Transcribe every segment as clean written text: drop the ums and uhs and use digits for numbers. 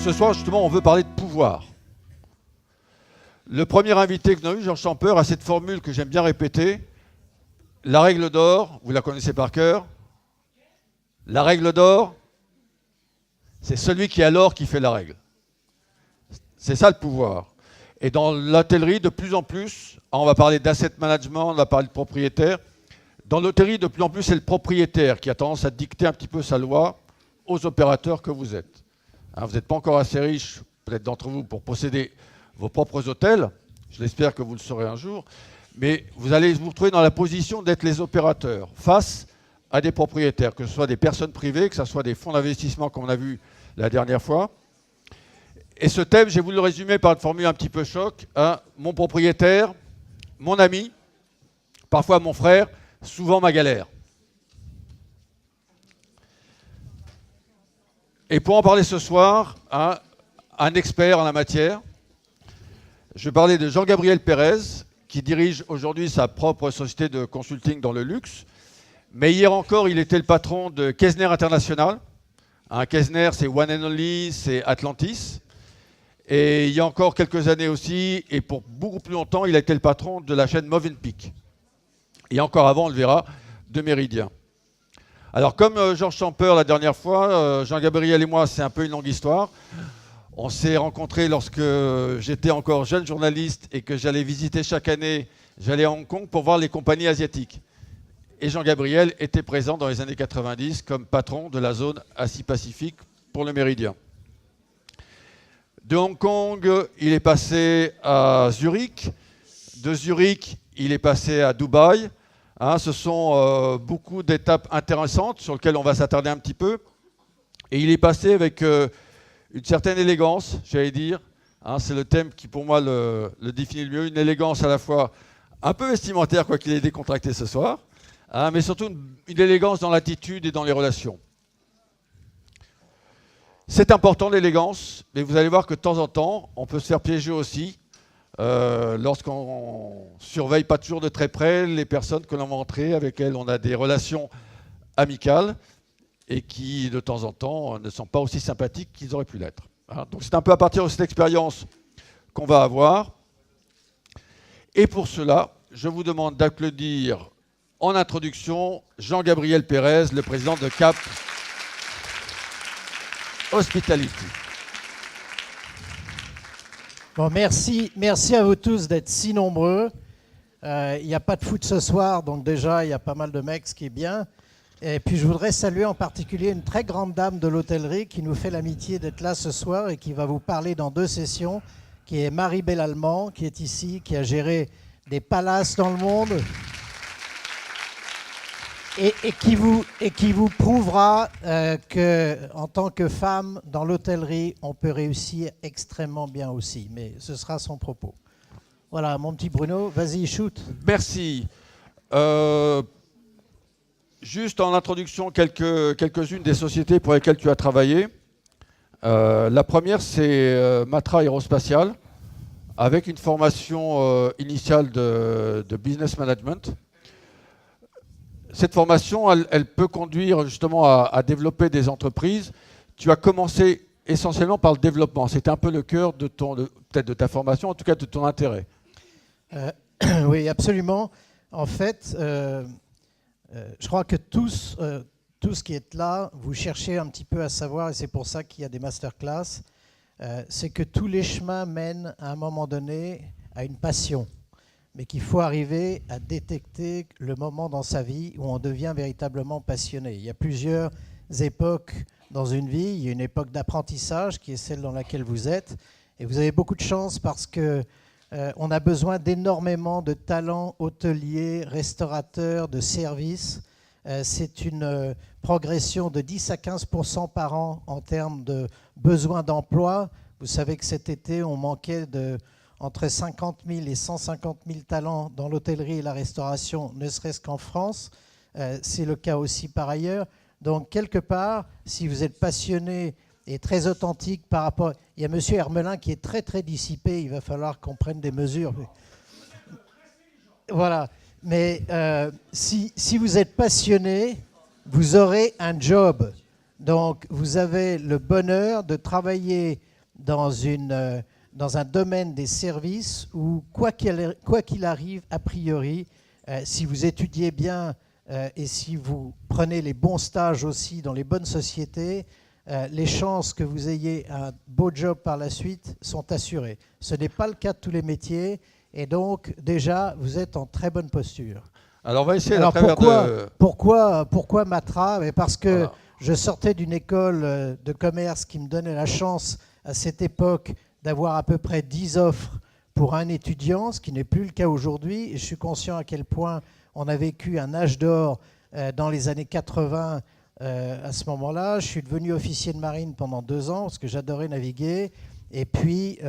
ce soir, justement, on veut parler de pouvoir. Le premier invité que nous avons eu, Georges Champer, a cette formule que j'aime bien répéter. La règle d'or, vous la connaissez par cœur. La règle d'or, c'est celui qui a l'or qui fait la règle. C'est ça le pouvoir. Et dans l'hôtellerie, de plus en plus, on va parler d'asset management, on va parler de propriétaire. Dans l'hôtellerie, de plus en plus, c'est le propriétaire qui a tendance à dicter un petit peu sa loi aux opérateurs que vous êtes. Hein, vous n'êtes pas encore assez riche, peut-être d'entre vous, pour posséder vos propres hôtels. Je l'espère que vous le serez un jour. Mais vous allez vous retrouver dans la position d'être les opérateurs face à des propriétaires, que ce soit des personnes privées, que ce soit des fonds d'investissement comme on a vu la dernière fois. Et ce thème, je vais vous le résumer par une formule un petit peu choc. Hein. Mon propriétaire, mon ami, parfois mon frère, souvent ma galère. Et pour en parler ce soir, hein, un expert en la matière, je vais parler de Jean-Gabriel Pérez, qui dirige aujourd'hui sa propre société de consulting dans le luxe. Mais hier encore, il était le patron de Kerzner International. Hein, Kerzner, c'est One and Only, c'est Atlantis. Et il y a encore quelques années aussi, et pour beaucoup plus longtemps, il a été le patron de la chaîne Movenpick. Et encore avant, on le verra, de Méridien. Alors comme Georges Champer la dernière fois, Jean-Gabriel et moi, c'est un peu une longue histoire. On s'est rencontrés lorsque j'étais encore jeune journaliste et que j'allais visiter chaque année, j'allais à Hong Kong pour voir les compagnies asiatiques. Et Jean-Gabriel était présent dans les années 90 comme patron de la zone Asie-Pacifique pour le Méridien. De Hong Kong, il est passé à Zurich. De Zurich, il est passé à Dubaï. Hein, ce sont beaucoup d'étapes intéressantes sur lesquelles on va s'attarder un petit peu. Et il est passé avec une certaine élégance, j'allais dire. Hein, c'est le thème qui, pour moi, le définit le mieux. Une élégance à la fois un peu vestimentaire, quoi qu'il ait décontracté ce soir, hein, mais surtout une élégance dans l'attitude et dans les relations. C'est important l'élégance, mais vous allez voir que de temps en temps, on peut se faire piéger aussi lorsqu'on surveille pas toujours de très près les personnes que l'on va entrer, avec lesquelles on a des relations amicales et qui, de temps en temps, ne sont pas aussi sympathiques qu'ils auraient pu l'être. Hein. Donc c'est un peu à partir de cette expérience qu'on va avoir. Et pour cela, je vous demande d'applaudir en introduction Jean-Gabriel Pérez, le président de CAP Hospitality. Bon, merci à vous tous d'être si nombreux. Il n'y a pas de foot ce soir, donc déjà, il y a pas mal de mecs, ce qui est bien. Et puis, je voudrais saluer en particulier une très grande dame de l'hôtellerie qui nous fait l'amitié d'être là ce soir et qui va vous parler dans 2 sessions, qui est Marie Bellallemand, qui est ici, qui a géré des palaces dans le monde et qui vous prouvera qu'en tant que femme, dans l'hôtellerie, on peut réussir extrêmement bien aussi. Mais ce sera son propos. Voilà, mon petit Bruno, vas-y, shoot. Merci. Juste en introduction, quelques-unes des sociétés pour lesquelles tu as travaillé. La première, c'est Matra Aérospatiale, avec une formation initiale de business management. Cette formation, elle peut conduire justement à développer des entreprises. Tu as commencé essentiellement par le développement. C'était un peu le cœur de peut-être de ta formation, en tout cas de ton intérêt. Oui, absolument. En fait, je crois que tous qui êtes là, vous cherchez un petit peu à savoir, et c'est pour ça qu'il y a des masterclass, c'est que tous les chemins mènent à un moment donné à une passion, mais qu'il faut arriver à détecter le moment dans sa vie où on devient véritablement passionné. Il y a plusieurs époques dans une vie. Il y a une époque d'apprentissage qui est celle dans laquelle vous êtes, et vous avez beaucoup de chance parce que on a besoin d'énormément de talents hôteliers, restaurateurs, de services. C'est une progression de 10 à 15% par an en termes de besoins d'emploi. Vous savez que cet été, on manquait entre 50 000 et 150 000 talents dans l'hôtellerie et la restauration, ne serait-ce qu'en France. C'est le cas aussi par ailleurs. Donc, quelque part, si vous êtes passionné et très authentique par rapport... Il y a M. Hermelin qui est très, très dissipé. Il va falloir qu'on prenne des mesures. Voilà. Mais si vous êtes passionné, vous aurez un job. Donc, vous avez le bonheur de travailler dans un domaine des services où, quoi qu'il arrive, a priori, si vous étudiez bien et si vous prenez les bons stages aussi dans les bonnes sociétés, les chances que vous ayez un beau job par la suite sont assurées. Ce n'est pas le cas de tous les métiers, et donc déjà, vous êtes en très bonne posture. Alors on va essayer Alors à travers pourquoi Matra? Parce que voilà. je sortais d'une école de commerce qui me donnait la chance à cette époque d'avoir à peu près 10 offres pour un étudiant, ce qui n'est plus le cas aujourd'hui. Et je suis conscient à quel point on a vécu un âge d'or dans les années 80 à ce moment-là. Je suis devenu officier de marine pendant 2 ans parce que j'adorais naviguer. Et puis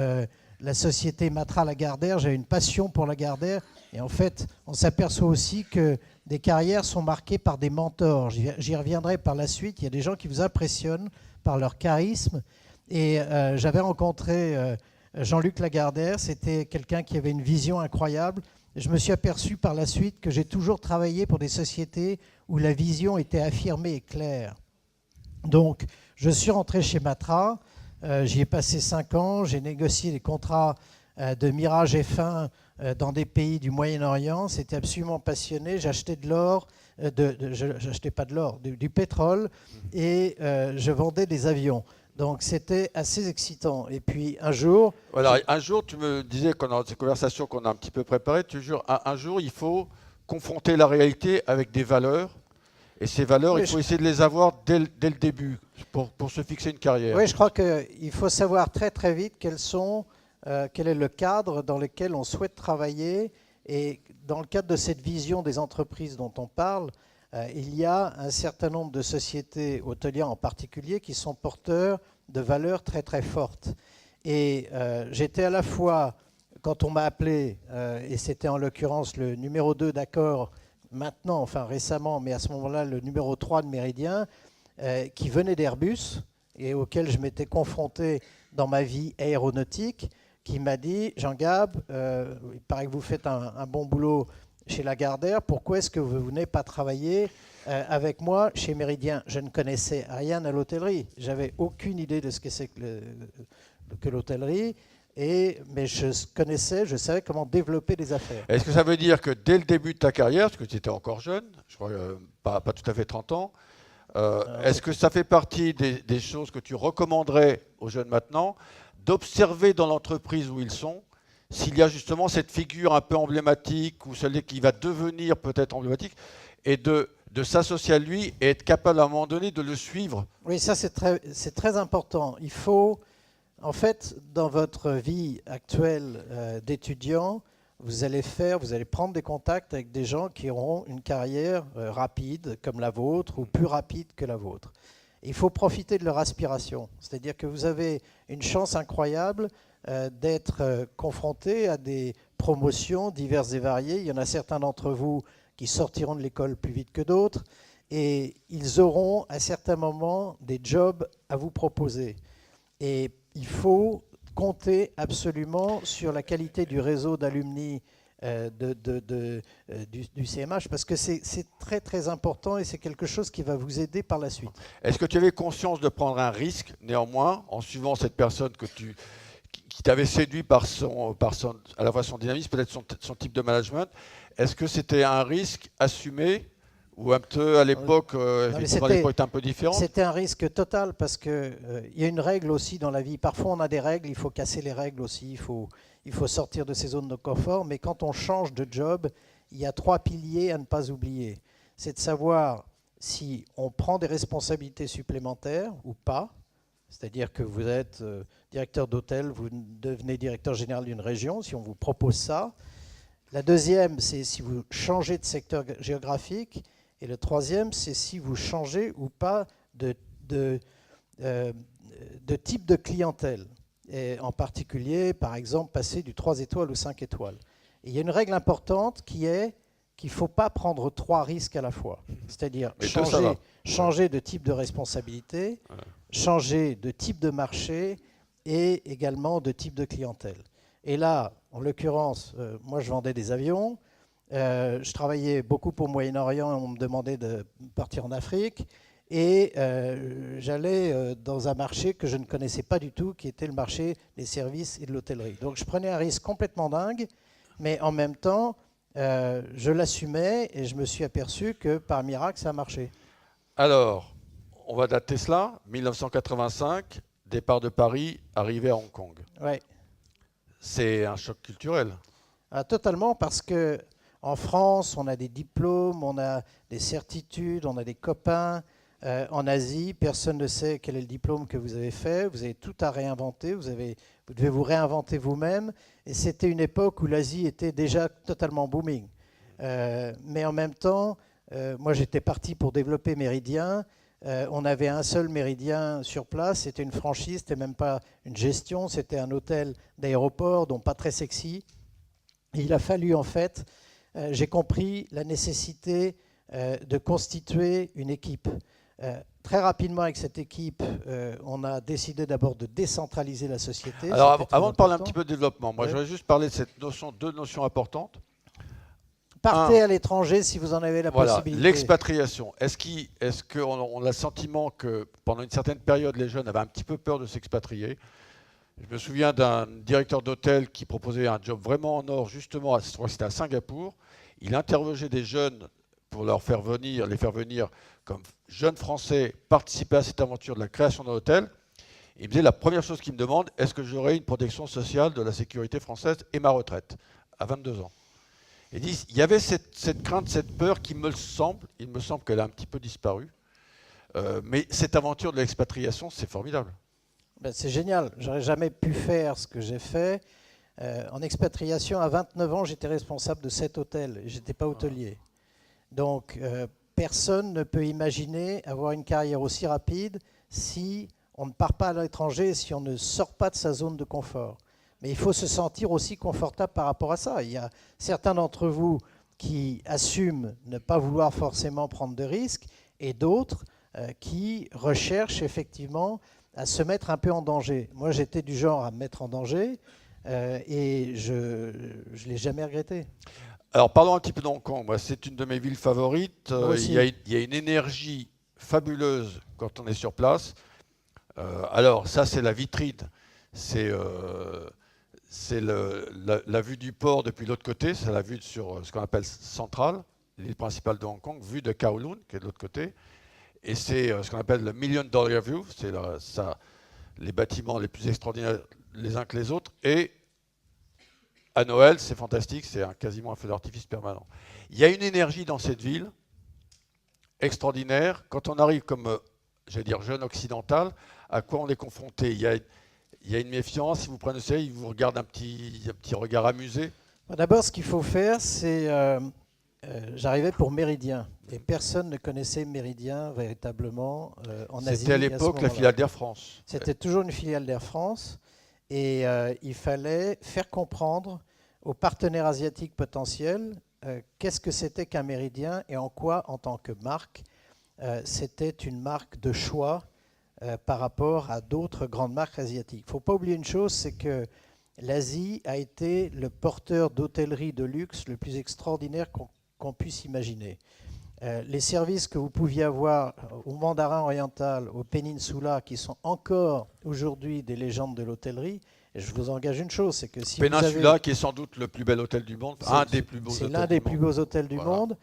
la société Matra Lagardère, j'avais une passion pour Lagardère. Et en fait, on s'aperçoit aussi que des carrières sont marquées par des mentors. J'y reviendrai par la suite. Il y a des gens qui vous impressionnent par leur charisme. Et j'avais rencontré Jean-Luc Lagardère. C'était quelqu'un qui avait une vision incroyable. Et je me suis aperçu par la suite que j'ai toujours travaillé pour des sociétés où la vision était affirmée et claire. Donc, je suis rentré chez Matra. J'y ai passé 5 ans. J'ai négocié les contrats de Mirage F1 dans des pays du Moyen-Orient. C'était absolument passionné. J'achetais de l'or, j'achetais pas de l'or, du pétrole, et je vendais des avions. Donc c'était assez excitant. Et puis un jour... Voilà, un jour, tu me disais, dans ces conversations qu'on a un petit peu préparées, tu jures, un jour, il faut confronter la réalité avec des valeurs. Et ces valeurs, il faut essayer de les avoir dès le début pour se fixer une carrière. Oui, je crois qu'il faut savoir très très vite quel est le cadre dans lequel on souhaite travailler. Et dans le cadre de cette vision des entreprises dont on parle, il y a un certain nombre de sociétés hôtelières en particulier qui sont porteurs de valeurs très très fortes. Et j'étais à la fois, quand on m'a appelé, et c'était en l'occurrence le numéro 2 d'accord, maintenant, enfin récemment, mais à ce moment-là, le numéro 3 de Méridien, qui venait d'Airbus et auquel je m'étais confronté dans ma vie aéronautique, qui m'a dit « Jean-Gab, il paraît que vous faites un bon boulot chez Lagardère, pourquoi est-ce que vous ne venez pas travailler avec moi chez Méridien ?» Je ne connaissais rien à l'hôtellerie, j'avais aucune idée de ce que c'est que l'hôtellerie, mais je savais comment développer des affaires. Est-ce que ça veut dire que dès le début de ta carrière, parce que tu étais encore jeune, je crois pas tout à fait 30 ans, est-ce que ça fait partie des choses que tu recommanderais aux jeunes maintenant, d'observer dans l'entreprise où ils sont, s'il y a justement cette figure un peu emblématique ou celle qui va devenir peut-être emblématique, et de s'associer à lui et être capable à un moment donné de le suivre? Oui, ça c'est très important. Il faut, en fait, dans votre vie actuelle d'étudiant, vous allez prendre des contacts avec des gens qui auront une carrière rapide comme la vôtre ou plus rapide que la vôtre. Il faut profiter de leur aspiration. C'est-à-dire que vous avez une chance incroyable d'être confronté à des promotions diverses et variées. Il y en a certains d'entre vous qui sortiront de l'école plus vite que d'autres et ils auront à certains moments des jobs à vous proposer. Et il faut compter absolument sur la qualité du réseau d'alumni du CMH parce que c'est très très important et c'est quelque chose qui va vous aider par la suite. Est-ce que tu avais conscience de prendre un risque néanmoins en suivant cette personne qui t'avait séduit par à la fois son dynamisme, peut-être son type de management? Est-ce que c'était un risque assumé ou un peu à l'époque, était un peu différent? C'était un risque total parce qu'il y a une règle aussi dans la vie. Parfois on a des règles, il faut casser les règles aussi, il faut sortir de ses zones de confort, mais quand on change de job, il y a 3 piliers à ne pas oublier. C'est de savoir si on prend des responsabilités supplémentaires ou pas, c'est-à-dire que vous êtes directeur d'hôtel, vous devenez directeur général d'une région, si on vous propose ça. La deuxième, c'est si vous changez de secteur géographique. Et le troisième, c'est si vous changez ou pas de type de clientèle. Et en particulier, par exemple, passer du 3 étoiles ou 5 étoiles. Et il y a une règle importante qui est qu'il ne faut pas prendre 3 risques à la fois. C'est-à-dire changer de type de responsabilité, changer de type de marché et également de type de clientèle. Et là, en l'occurrence, moi je vendais des avions, je travaillais beaucoup au Moyen-Orient, on me demandait de partir en Afrique, Et j'allais dans un marché que je ne connaissais pas du tout, qui était le marché des services et de l'hôtellerie. Donc je prenais un risque complètement dingue, mais en même temps, je l'assumais et je me suis aperçu que par miracle, ça a marché. Alors, on va dater cela. 1985, départ de Paris, arrivée à Hong Kong. Ouais. C'est un choc culturel. Ah, totalement, parce que en France, on a des diplômes, on a des certitudes, on a des copains. En Asie, personne ne sait quel est le diplôme que vous avez fait. Vous avez tout à réinventer. Vous devez vous réinventer vous-même. Et c'était une époque où l'Asie était déjà totalement booming. Mais en même temps, moi, j'étais parti pour développer Méridien. On avait un seul Méridien sur place. C'était une franchise, c'était même pas une gestion. C'était un hôtel d'aéroport, donc pas très sexy. Et il a fallu, en fait, j'ai compris la nécessité de constituer une équipe. Très rapidement, avec cette équipe, on a décidé d'abord de décentraliser la société. Alors, avant de parler un important. petit peu de développement, moi, Ouais. je voudrais juste parler de cette notion, deux notions importantes. Partez à l'étranger si vous en avez la Voilà, possibilité. l'expatriation. Est-ce qu'on a le sentiment que pendant une certaine période, les jeunes avaient un petit peu peur de s'expatrier? Je me souviens d'un directeur d'hôtel qui proposait un job vraiment en or, justement, je crois que c'était à Singapour. Il interrogeait des jeunes pour les faire venir comme jeunes Français participer à cette aventure de la création d'un hôtel. Il me disait, la première chose qu'il me demande, est-ce que j'aurai une protection sociale de la sécurité française et ma retraite à 22 ans? Il dit, il y avait cette crainte, cette peur qui il me semble qu'elle a un petit peu disparu. Mais cette aventure de l'expatriation, c'est formidable. Ben, c'est génial. J'aurais jamais pu faire ce que j'ai fait. En expatriation, à 29 ans, j'étais responsable de 7 hôtels. Je n'étais pas hôtelier. Donc, personne ne peut imaginer avoir une carrière aussi rapide si on ne part pas à l'étranger, si on ne sort pas de sa zone de confort. Mais il faut se sentir aussi confortable par rapport à ça. Il y a certains d'entre vous qui assument ne pas vouloir forcément prendre de risques et d'autres qui recherchent effectivement à se mettre un peu en danger. Moi, j'étais du genre à me mettre en danger et je ne l'ai jamais regretté. Alors parlons un petit peu d'Hong Kong. Moi, c'est une de mes villes favorites. Moi aussi. Il y a une énergie fabuleuse quand on est sur place. Alors ça, c'est la vitrine. C'est la vue du port depuis l'autre côté. C'est la vue sur ce qu'on appelle centrale, l'île principale de Hong Kong, vue de Kowloon, qui est de l'autre côté. Et c'est ce qu'on appelle le Million Dollar View. C'est les bâtiments les plus extraordinaires les uns que les autres. Et à Noël, c'est fantastique, c'est quasiment un feu d'artifice permanent. Il y a une énergie dans cette ville extraordinaire. Quand on arrive comme, j'allais dire, jeune occidental, à quoi on est confronté? Il y a une méfiance, si vous prenez ça, ils vous regardent un petit regard amusé. D'abord, ce qu'il faut faire, c'est... j'arrivais pour Méridien, et personne ne connaissait Méridien véritablement en Asie. C'était à l'époque la filiale d'Air France. C'était toujours une filiale d'Air France, et il fallait faire comprendre aux partenaires asiatiques potentiels qu'est-ce que c'était qu'un Méridien et en quoi, en tant que marque, c'était une marque de choix par rapport à d'autres grandes marques asiatiques. Il ne faut pas oublier une chose, c'est que l'Asie a été le porteur d'hôtellerie de luxe le plus extraordinaire qu'on puisse imaginer. Les services que vous pouviez avoir au Mandarin oriental, au Peninsula, qui sont encore aujourd'hui des légendes de l'hôtellerie, et je vous engage une chose, c'est que si Peninsula, vous avez... qui est sans doute le plus bel hôtel du monde, un des plus beaux hôtels du monde. C'est l'un des plus beaux hôtels du monde.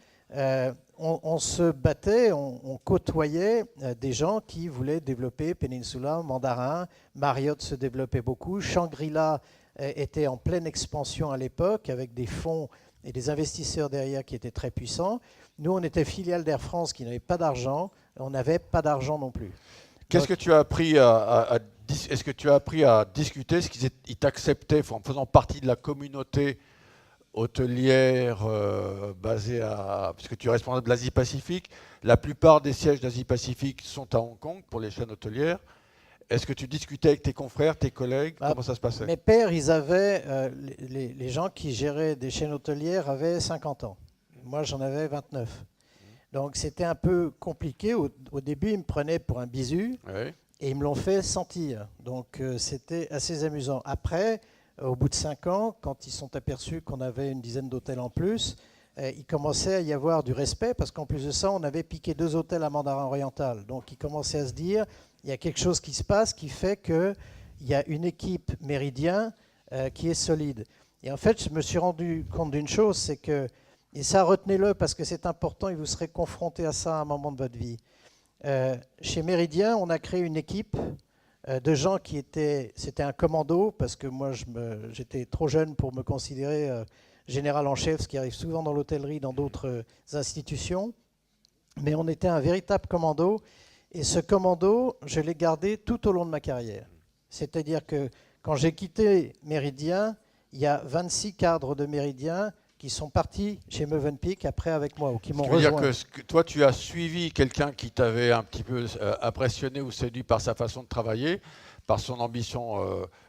On se battait, on côtoyait des gens qui voulaient développer Peninsula, Mandarin, Marriott se développait beaucoup, Shangri-La était en pleine expansion à l'époque avec des fonds et des investisseurs derrière qui étaient très puissants. Nous, on était filiale d'Air France qui n'avait pas d'argent, on n'avait pas d'argent non plus. Qu'est-ce que tu as appris est-ce que tu as appris à discuter? Est-ce qu'ils t'acceptaient en faisant partie de la communauté hôtelière basée puisque tu es responsable de l'Asie-Pacifique, la plupart des sièges d'Asie-Pacifique sont à Hong Kong pour les chaînes hôtelières. Est-ce que tu discutais avec tes confrères, tes collègues? Comment ça se passait? Mes pères, ils avaient, les gens qui géraient des chaînes hôtelières avaient 50 ans. Moi, j'en avais 29. Donc, c'était un peu compliqué. Au début, ils me prenaient pour un bisu et ils me l'ont fait sentir. Donc, c'était assez amusant. Après, au bout de 5 ans, quand ils sont aperçus qu'on avait une dizaine d'hôtels en plus, il commençait à y avoir du respect, parce qu'en plus de ça, on avait piqué 2 hôtels à Mandarin Oriental. Donc il commençait à se dire, il y a quelque chose qui se passe qui fait qu'il y a une équipe Méridien qui est solide. Et en fait, je me suis rendu compte d'une chose, c'est que, et ça retenez-le parce que c'est important et vous serez confronté à ça à un moment de votre vie. Chez Méridien, on a créé une équipe de gens qui étaient, c'était un commando, parce que moi j'étais trop jeune pour me considérer général en chef, ce qui arrive souvent dans l'hôtellerie, dans d'autres institutions, mais on était un véritable commando, et ce commando, je l'ai gardé tout au long de ma carrière. C'est-à-dire que quand j'ai quitté Méridien, il y a 26 cadres de Méridien qui sont partis chez Mövenpick après avec moi, ou qui m'ont rejoint. C'est-à-dire que toi, tu as suivi quelqu'un qui t'avait un petit peu impressionné ou séduit par sa façon de travailler, par son ambition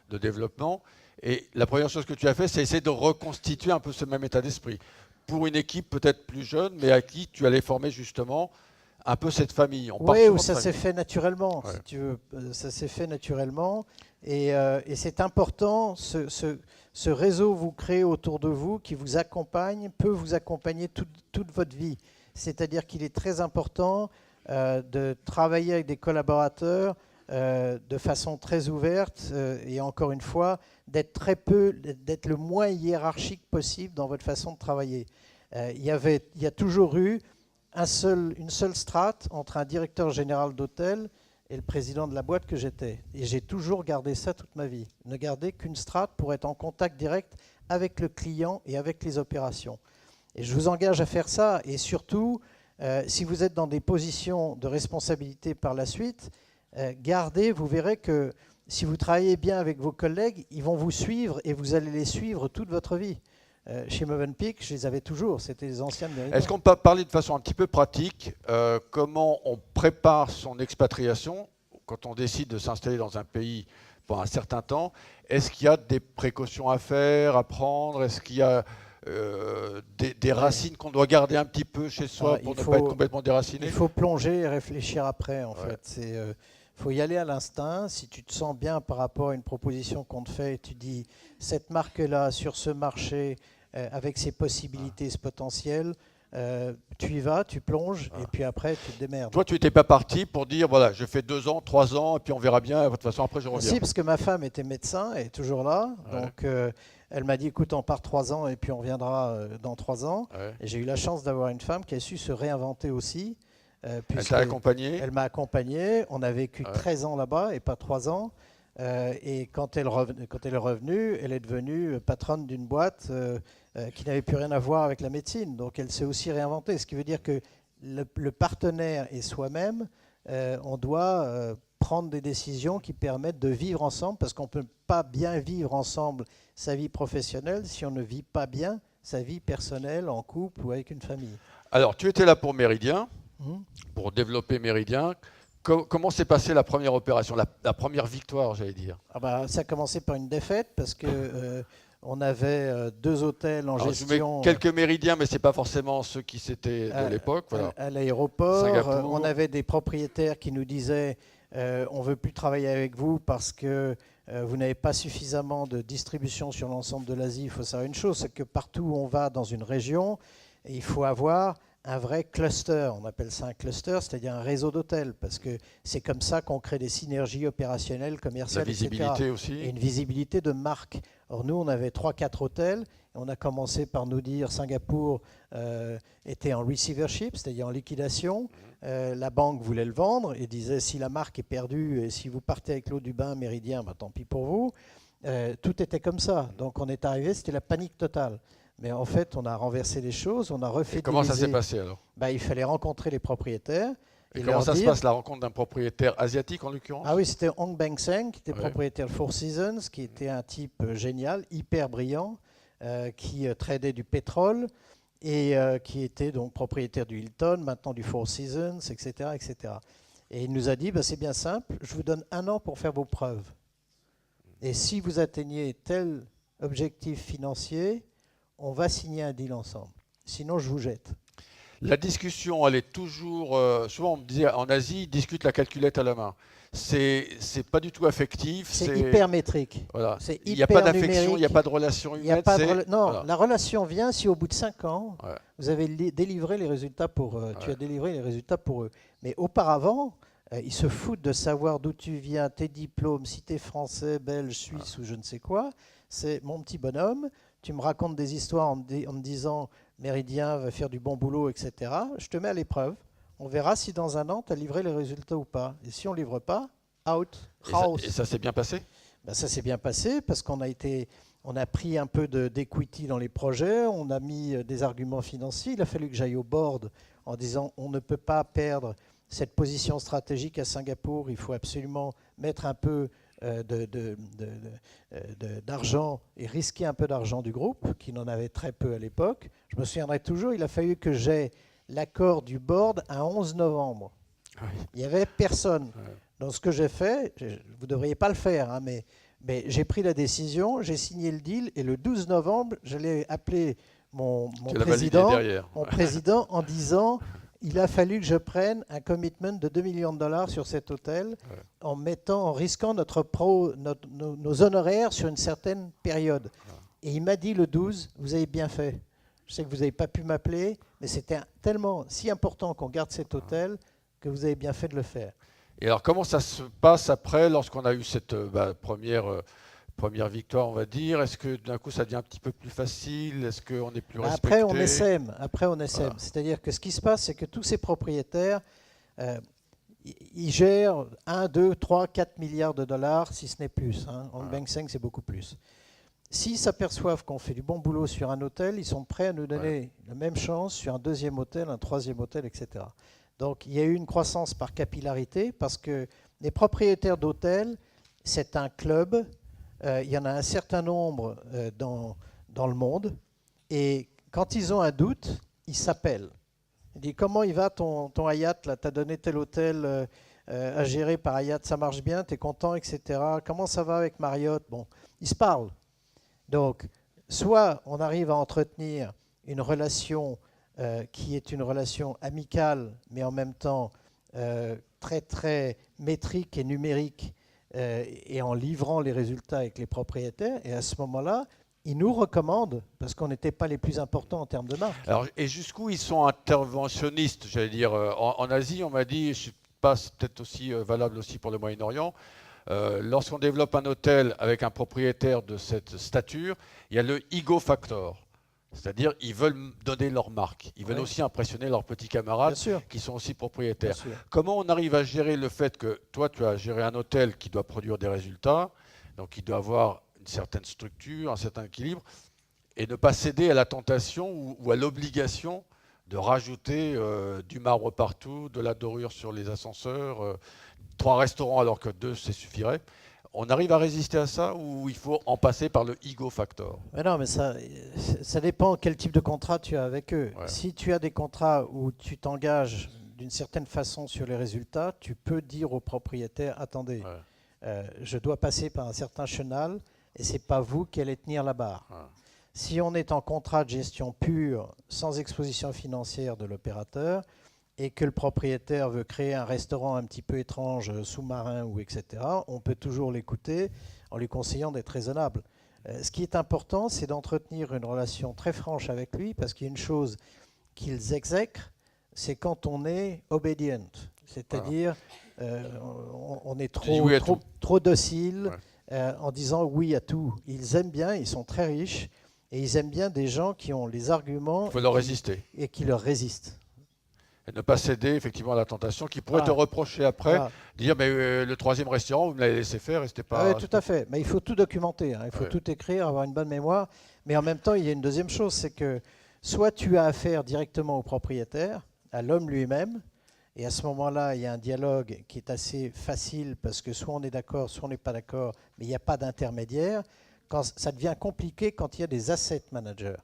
de développement. Et la première chose que tu as fait, c'est essayer de reconstituer un peu ce même état d'esprit pour une équipe peut-être plus jeune, mais à qui tu allais former justement un peu cette famille. Oui, ça s'est fait naturellement, si tu veux. Ça s'est fait naturellement. Et c'est important, ce réseau vous créez autour de vous, qui vous accompagne, peut vous accompagner toute votre vie. C'est-à-dire qu'il est très important de travailler avec des collaborateurs de façon très ouverte et encore une fois, d'être le moins hiérarchique possible dans votre façon de travailler. Il y a toujours eu une seule strate entre un directeur général d'hôtel et le président de la boîte que j'étais. Et j'ai toujours gardé ça toute ma vie. Ne garder qu'une strate pour être en contact direct avec le client et avec les opérations. Et je vous engage à faire ça. Et surtout, si vous êtes dans des positions de responsabilité par la suite, gardez, vous verrez que si vous travaillez bien avec vos collègues, ils vont vous suivre et vous allez les suivre toute votre vie. Chez Mövenpick, je les avais toujours, c'était les anciens de Méridien. Est-ce qu'on peut parler de façon un petit peu pratique, comment on prépare son expatriation quand on décide de s'installer dans un pays pour un certain temps? Est-ce qu'il y a des précautions à faire, à prendre? Est-ce qu'il y a des racines qu'on doit garder un petit peu chez soi pour ne pas être complètement déraciné? Il faut plonger et réfléchir après, en fait. Il faut y aller à l'instinct. Si tu te sens bien par rapport à une proposition qu'on te fait et tu dis cette marque-là, sur ce marché, avec ses possibilités, ce potentiel, tu y vas, tu plonges et puis après tu te démerdes. Toi, tu n'étais pas parti pour dire voilà, je fais 2 ans, 3 ans et puis on verra bien, de toute façon après je reviens. Si, parce que ma femme était médecin, elle est toujours là. Donc elle m'a dit écoute, on part 3 ans et puis on reviendra dans 3 ans. Et j'ai eu la chance d'avoir une femme qui a su se réinventer aussi. Elle t'a accompagné? Elle m'a accompagné. On a vécu 13 ans là-bas et pas 3 ans. Et quand elle est revenue, elle est devenue patronne d'une boîte qui n'avait plus rien à voir avec la médecine. Donc elle s'est aussi réinventée. Ce qui veut dire que le partenaire et soi-même, on doit prendre des décisions qui permettent de vivre ensemble, parce qu'on ne peut pas bien vivre ensemble sa vie professionnelle si on ne vit pas bien sa vie personnelle en couple ou avec une famille. Alors, tu étais là pour Méridien, pour développer Méridien. Comment s'est passée la première opération, la première victoire, j'allais dire? Ça a commencé par une défaite, parce que on avait 2 hôtels en gestion. Je mets quelques Méridiens, mais ce n'est pas forcément ceux qui s'étaient de l'époque. Voilà. À l'aéroport, on avait des propriétaires qui nous disaient on ne veut plus travailler avec vous parce que vous n'avez pas suffisamment de distribution sur l'ensemble de l'Asie. Il faut savoir une chose, c'est que partout où on va dans une région, il faut avoir un vrai cluster. On appelle ça un cluster, c'est-à-dire un réseau d'hôtels, parce que c'est comme ça qu'on crée des synergies opérationnelles, commerciales, la visibilité etc. aussi. Et une visibilité de marque. Or, nous, on avait 3-4 hôtels. Et on a commencé par nous dire Singapour était en receivership, c'est-à-dire en liquidation. La banque voulait le vendre et disait si la marque est perdue et si vous partez avec l'eau du bain Méridien, tant pis pour vous. Tout était comme ça. Donc on est arrivé, c'était la panique totale. Mais en fait, on a renversé les choses, on a refait. Et comment ça s'est passé alors? Il fallait rencontrer les propriétaires. Et comment ça se passe, la rencontre d'un propriétaire asiatique en l'occurrence? Ah oui, c'était Hong Beng Seng, qui était propriétaire de Four Seasons, qui était un type génial, hyper brillant, qui tradait du pétrole et qui était donc propriétaire du Hilton, maintenant du Four Seasons, etc., etc. Et il nous a dit, c'est bien simple, je vous donne 1 an pour faire vos preuves. Et si vous atteignez tel objectif financier, on va signer un deal ensemble. Sinon, je vous jette. La discussion, elle est toujours... souvent, on me disait, en Asie, ils discutent la calculette à la main. c'est pas du tout affectif. C'est hyper métrique. Voilà. C'est Il n'y a pas hyper d'affection, il n'y a numérique. pas de relation Il y a humaine. pas de non, voilà. la relation vient si au bout de 5 ans, Ouais. vous avez délivré les résultats pour tu Ouais. as délivré les résultats pour eux. Mais auparavant, ils se foutent de savoir d'où tu viens, tes diplômes, si tu es français, belge, suisse ou je ne sais quoi. C'est mon petit bonhomme, tu me racontes des histoires en me disant Méridien va faire du bon boulot, etc. Je te mets à l'épreuve. On verra si dans un an, tu as livré les résultats ou pas. Et si on ne livre pas, out. Et ça s'est bien passé? Ben, ça s'est bien passé parce qu'on a pris un peu d'equity dans les projets, on a mis des arguments financiers. Il a fallu que j'aille au board en disant on ne peut pas perdre cette position stratégique à Singapour, il faut absolument mettre un peu d'argent et risquer un peu d'argent du groupe, qui n'en avait très peu à l'époque. Je me souviendrai toujours, il a fallu que j'aie l'accord du board un 11 novembre. Oui. Il n'y avait personne. Ouais. Donc ce que j'ai fait, vous ne devriez pas le faire, hein, mais j'ai pris la décision, j'ai signé le deal, et le 12 novembre, j'allais appeler mon président en disant il a fallu que je prenne un commitment de 2 millions de dollars sur cet hôtel, en risquant nos honoraires sur une certaine période. Et il m'a dit le 12, vous avez bien fait. Je sais que vous n'avez pas pu m'appeler, mais c'était tellement si important qu'on garde cet hôtel que vous avez bien fait de le faire. Et alors, comment ça se passe après, lorsqu'on a eu cette première victoire, on va dire? Est-ce que d'un coup, ça devient un petit peu plus facile? Est-ce qu'on est plus respecté? Après, on essaime. Voilà. C'est-à-dire que ce qui se passe, c'est que tous ces propriétaires, ils gèrent 1, 2, 3, 4 milliards de dollars, si ce n'est plus. Hein. En Bang Seng, c'est beaucoup plus. S'ils s'aperçoivent qu'on fait du bon boulot sur un hôtel, ils sont prêts à nous donner la même chance sur un deuxième hôtel, un troisième hôtel, etc. Donc il y a eu une croissance par capillarité parce que les propriétaires d'hôtels, c'est un club. Il y en a un certain nombre dans le monde. Et quand ils ont un doute, ils s'appellent. Ils disent comment il va ton Hyatt, là, tu as donné tel hôtel à gérer par Hyatt, ça marche bien, tu es content, etc. Comment ça va avec Marriott? Bon, ils se parlent. Donc, soit on arrive à entretenir une relation qui est une relation amicale, mais en même temps très, très métrique et numérique, et en livrant les résultats avec les propriétaires. Et à ce moment-là, ils nous recommandent, parce qu'on n'était pas les plus importants en termes de marque. Alors, et jusqu'où ils sont interventionnistes, j'allais dire, en Asie, on m'a dit, je ne sais pas, c'est peut-être aussi valable aussi pour le Moyen-Orient, lorsqu'on développe un hôtel avec un propriétaire de cette stature, il y a le ego factor. C'est-à-dire, ils veulent donner leur marque. Ils veulent aussi impressionner leurs petits camarades qui sont aussi propriétaires. Comment on arrive à gérer le fait que toi, tu as géré un hôtel qui doit produire des résultats, donc qui doit avoir une certaine structure, un certain équilibre, et ne pas céder à la tentation ou à l'obligation de rajouter du marbre partout, de la dorure sur les ascenseurs, 3 restaurants alors que 2, ça suffirait. On arrive à résister à ça ou il faut en passer par le ego factor? Mais non, mais ça dépend quel type de contrat tu as avec eux. Ouais. Si tu as des contrats où tu t'engages d'une certaine façon sur les résultats, tu peux dire au propriétaire, attendez, je dois passer par un certain chenal et ce n'est pas vous qui allez tenir la barre. Ouais. Si on est en contrat de gestion pure, sans exposition financière de l'opérateur, et que le propriétaire veut créer un restaurant un petit peu étrange, sous-marin ou etc., on peut toujours l'écouter en lui conseillant d'être raisonnable. Ce qui est important, c'est d'entretenir une relation très franche avec lui, parce qu'il y a une chose qu'ils exècrent, c'est quand on est obedient, c'est-à-dire on est trop docile en disant oui à tout. Ils aiment bien, ils sont très riches, et ils aiment bien des gens qui ont les arguments et qui leur résistent. Et ne pas céder effectivement à la tentation qui pourrait te reprocher après, dire mais le 3e restaurant, vous me l'avez laissé faire et c'était pas... Oui, tout à fait. Mais il faut tout documenter, hein. Il faut tout écrire, avoir une bonne mémoire. Mais en même temps, il y a une deuxième chose, c'est que soit tu as affaire directement au propriétaire, à l'homme lui-même, et à ce moment-là, il y a un dialogue qui est assez facile parce que soit on est d'accord, soit on n'est pas d'accord, mais il n'y a pas d'intermédiaire. Quand ça devient compliqué quand il y a des asset managers.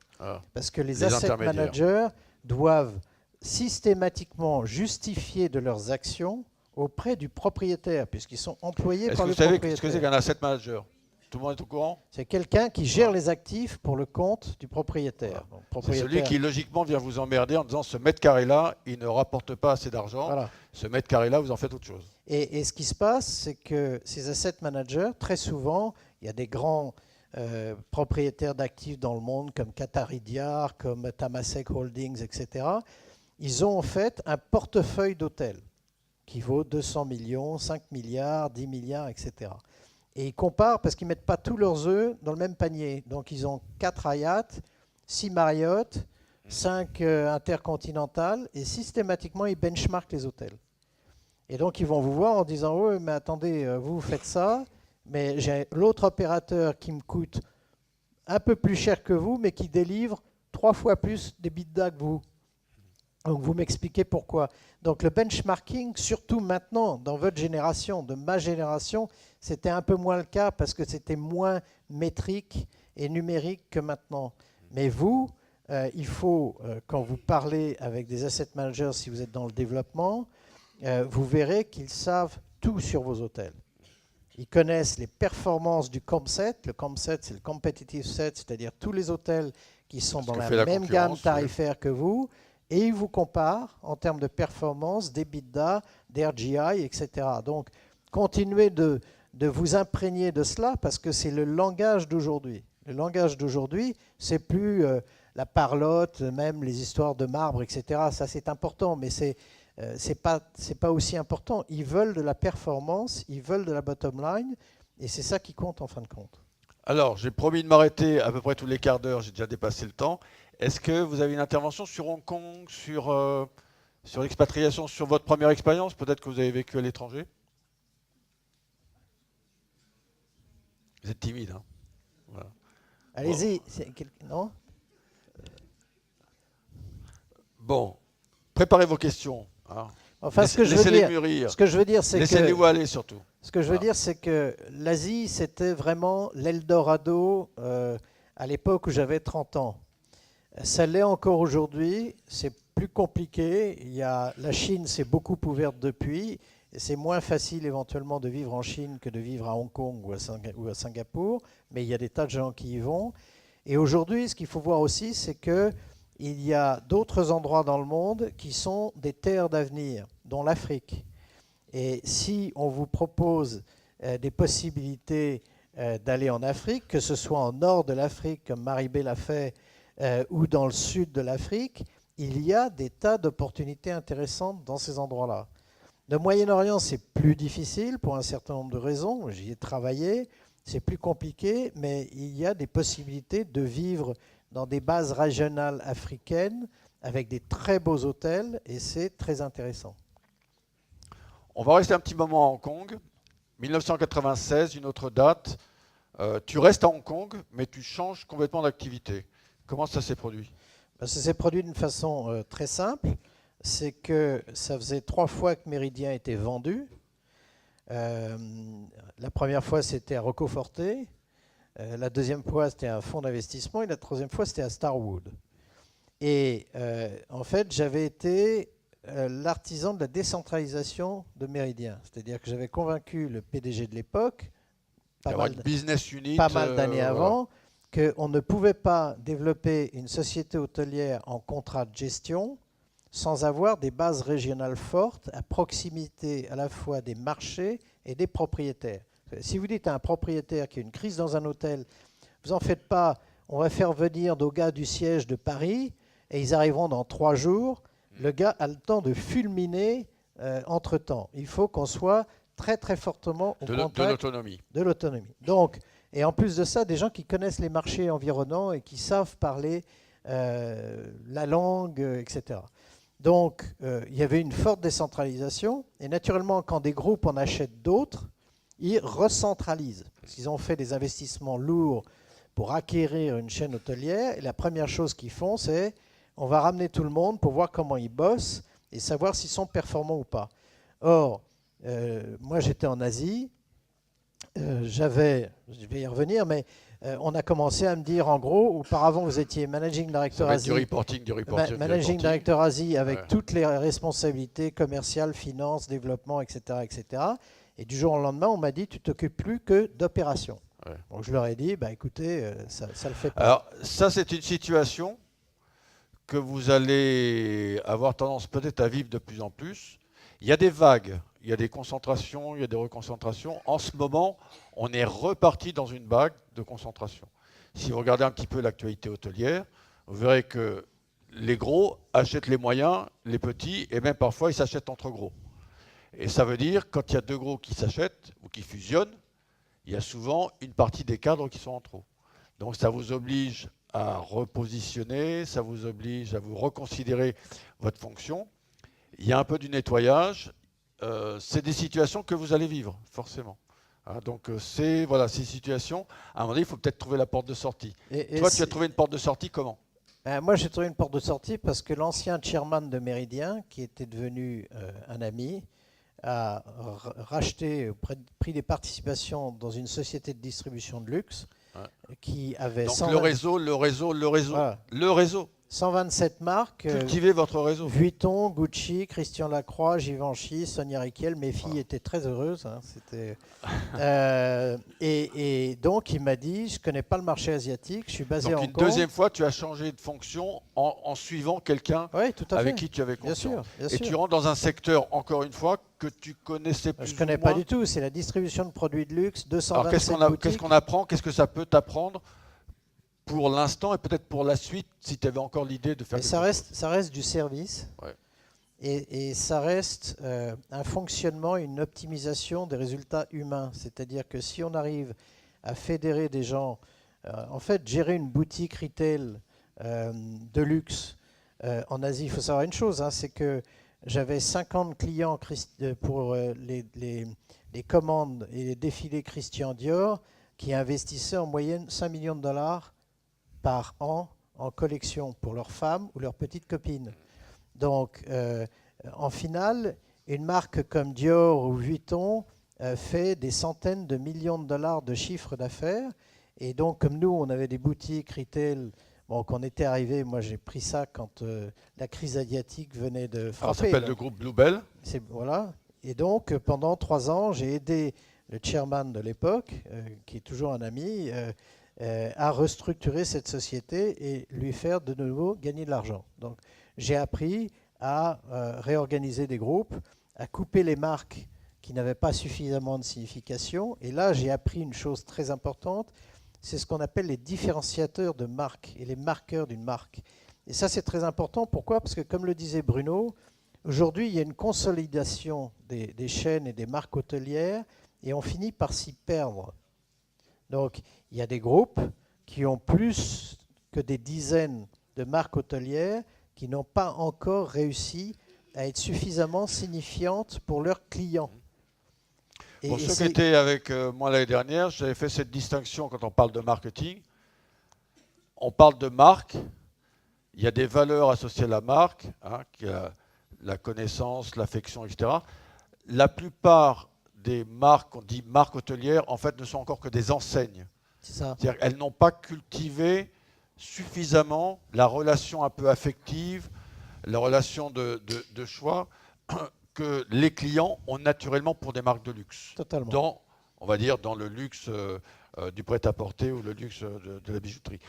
Parce que les asset managers doivent systématiquement justifier de leurs actions auprès du propriétaire, puisqu'ils sont employés par le propriétaire. Est-ce que vous savez ce que c'est qu'un asset manager? Tout le monde est au courant? C'est quelqu'un qui gère les actifs pour le compte du propriétaire. Donc, C'est celui qui logiquement vient vous emmerder en disant ce mètre carré-là, il ne rapporte pas assez d'argent. Voilà. Ce mètre carré-là, vous en faites autre chose. Et ce qui se passe, c'est que ces asset managers, très souvent, il y a des grands propriétaires d'actifs dans le monde comme Qatari Diar, comme Temasek Holdings, etc. Ils ont en fait un portefeuille d'hôtels qui vaut 200 millions, 5 milliards, 10 milliards, etc. Et ils comparent parce qu'ils ne mettent pas tous leurs œufs dans le même panier. Donc ils ont 4 Hyatt, 6 Marriott, 5 Intercontinental, et systématiquement ils benchmarkent les hôtels. Et donc ils vont vous voir en disant « Oui, mais attendez, vous faites ça, mais j'ai l'autre opérateur qui me coûte un peu plus cher que vous, mais qui délivre 3 fois plus d'EBITDA que vous. » Donc vous m'expliquez pourquoi. Donc le benchmarking, surtout maintenant, dans votre génération, de ma génération, c'était un peu moins le cas parce que c'était moins métrique et numérique que maintenant. Mais vous, il faut, quand vous parlez avec des asset managers, si vous êtes dans le développement, vous verrez qu'ils savent tout sur vos hôtels. Ils connaissent les performances du CompSet. Le CompSet, c'est le Competitive Set, c'est-à-dire tous les hôtels qui sont dans la même gamme tarifaire que vous. Et ils vous comparent en termes de performance, d'EBITDA, d'RGI, etc. Donc, continuez de vous imprégner de cela parce que c'est le langage d'aujourd'hui. Le langage d'aujourd'hui, c'est plus la parlotte, même les histoires de marbre, etc. Ça, c'est important, mais c'est pas aussi important. Ils veulent de la performance, ils veulent de la bottom line, et c'est ça qui compte en fin de compte. Alors, j'ai promis de m'arrêter à peu près tous les quarts d'heure, j'ai déjà dépassé le temps. Est-ce que vous avez une intervention sur Hong Kong, sur l'expatriation, sur votre première expérience? Peut-être que vous avez vécu à l'étranger? Vous êtes timide, hein? Voilà. Allez-y. Non? Bon, préparez vos questions. Hein. Enfin, laissez-les mûrir. Ce que je veux dire, c'est que laissez-les aller surtout. Ce que je veux dire, c'est que l'Asie, c'était vraiment l'Eldorado à l'époque où j'avais 30 ans. Ça l'est encore aujourd'hui, c'est plus compliqué. La Chine s'est beaucoup ouverte depuis, et c'est moins facile éventuellement de vivre en Chine que de vivre à Hong Kong ou à Singapour, mais il y a des tas de gens qui y vont. Et aujourd'hui, ce qu'il faut voir aussi, c'est qu'il y a d'autres endroits dans le monde qui sont des terres d'avenir, dont l'Afrique. Et si on vous propose des possibilités d'aller en Afrique, que ce soit en nord de l'Afrique, comme Maribé l'a fait, ou dans le sud de l'Afrique, il y a des tas d'opportunités intéressantes dans ces endroits-là. Le Moyen-Orient, c'est plus difficile pour un certain nombre de raisons. J'y ai travaillé, c'est plus compliqué, mais il y a des possibilités de vivre dans des bases régionales africaines avec des très beaux hôtels, et c'est très intéressant. On va rester un petit moment à Hong Kong. 1996, une autre date. Tu restes à Hong Kong, mais tu changes complètement d'activité. Comment ça s'est produit? Ça s'est produit d'une façon très simple. C'est que ça faisait 3 fois que Méridien était vendu. La première fois, c'était à Roccoforte. La deuxième fois, c'était un fonds d'investissement. Et la troisième fois, c'était à Starwood. Et en fait, j'avais été l'artisan de la décentralisation de Méridien. C'est-à-dire que j'avais convaincu le PDG de l'époque, pas mal d'années avant, qu'on ne pouvait pas développer une société hôtelière en contrat de gestion sans avoir des bases régionales fortes à proximité à la fois des marchés et des propriétaires. Si vous dites à un propriétaire qui a une crise dans un hôtel, vous n'en faites pas, on va faire venir nos gars du siège de Paris et ils arriveront dans 3 jours, le gars a le temps de fulminer entre-temps. Il faut qu'on soit très très fortement au contact de l'autonomie. Donc, et en plus de ça, des gens qui connaissent les marchés environnants et qui savent parler la langue, etc. Donc, il y avait une forte décentralisation. Et naturellement, quand des groupes en achètent d'autres, ils recentralisent. Parce qu'ils ont fait des investissements lourds pour acquérir une chaîne hôtelière. Et la première chose qu'ils font, c'est on va ramener tout le monde pour voir comment ils bossent et savoir s'ils sont performants ou pas. Or, moi, j'étais en Asie. Je vais y revenir, mais on a commencé à me dire, en gros, auparavant vous étiez Managing Director Asie, Managing Director Asie avec toutes les responsabilités commerciales, finances, développement, etc., etc. Et du jour au lendemain, on m'a dit, tu t'occupes plus que d'opérations. Ouais. Donc je leur ai dit, bah, écoutez, ça ne le fait pas. Alors, ça, c'est une situation que vous allez avoir tendance peut-être à vivre de plus en plus. Il y a des vagues, il y a des concentrations, il y a des reconcentrations. En ce moment, on est reparti dans une vague de concentration. Si vous regardez un petit peu l'actualité hôtelière, vous verrez que les gros achètent les moyens, les petits, et même parfois ils s'achètent entre gros. Et ça veut dire, quand il y a deux gros qui s'achètent ou qui fusionnent, il y a souvent une partie des cadres qui sont en trop. Donc ça vous oblige à repositionner, ça vous oblige à vous reconsidérer votre fonction. Il y a un peu du nettoyage. C'est des situations que vous allez vivre, forcément. Hein, donc c'est voilà, ces situations. À un moment donné, il faut peut-être trouver la porte de sortie. Toi, tu as trouvé une porte de sortie comment? Moi, j'ai trouvé une porte de sortie parce que l'ancien chairman de Méridien, qui était devenu un ami, a racheté, pris des participations dans une société de distribution de luxe qui avait Donc 120, voilà, le réseau. 127 marques. Cultivez votre réseau. Vuitton, Gucci, Christian Lacroix, Givenchy, Sonia Rykiel. Mes filles étaient très heureuses. Hein, et donc, il m'a dit, je ne connais pas le marché asiatique, je suis basé Donc en une Hong Kong. deuxième fois, tu as changé de fonction en suivant quelqu'un Oui, tout à fait. avec qui tu avais Bien confiance. sûr, bien Et sûr. tu rentres dans un secteur, encore une fois, que tu connaissais plus Je ne ou connais pas moins. du tout. C'est la distribution de produits de luxe, Alors 227 boutiques. qu'est-ce qu'on apprend? Qu'est-ce que ça peut t'apprendre pour l'instant et peut-être pour la suite, si tu avais encore l'idée de faire Mais quelque chose? ça reste du service. Ouais. Et ça reste un fonctionnement, une optimisation des résultats humains. C'est-à-dire que si on arrive à fédérer des gens, en fait, gérer une boutique retail de luxe en Asie, il faut savoir une chose, hein, c'est que j'avais 50 clients pour les commandes et les défilés Christian Dior qui investissaient en moyenne 5 millions de dollars par an en collection pour leurs femmes ou leurs petites copines. Donc, en finale, une marque comme Dior ou Vuitton fait des centaines de millions de dollars de chiffre d'affaires. Et donc, comme nous, on avait des boutiques retail, bon, qu'on était arrivé, moi j'ai pris ça quand la crise asiatique venait de frapper. Alors, ça s'appelle le groupe Bluebell. Voilà. Et donc, pendant 3 ans, j'ai aidé le chairman de l'époque, qui est toujours un ami, à restructurer cette société et lui faire de nouveau gagner de l'argent. Donc, j'ai appris à réorganiser des groupes, à couper les marques qui n'avaient pas suffisamment de signification. Et là, j'ai appris une chose très importante, c'est ce qu'on appelle les différenciateurs de marque et les marqueurs d'une marque. Et ça, c'est très important. Pourquoi? Parce que, comme le disait Bruno, aujourd'hui, il y a une consolidation des chaînes et des marques hôtelières et on finit par s'y perdre. Donc, il y a des groupes qui ont plus que des dizaines de marques hôtelières qui n'ont pas encore réussi à être suffisamment signifiantes pour leurs clients. Pour ceux qui étaient avec moi l'année dernière, j'avais fait cette distinction quand on parle de marketing. On parle de marque, il y a des valeurs associées à la marque, hein, qui a la connaissance, l'affection, etc. La plupart des marques, on dit marques hôtelières, en fait ne sont encore que des enseignes. C'est ça. C'est-à-dire qu'elles n'ont pas cultivé suffisamment la relation un peu affective, la relation de choix que les clients ont naturellement pour des marques de luxe. Totalement. Dans, on va dire, dans le luxe du prêt-à-porter ou le luxe de la bijouterie.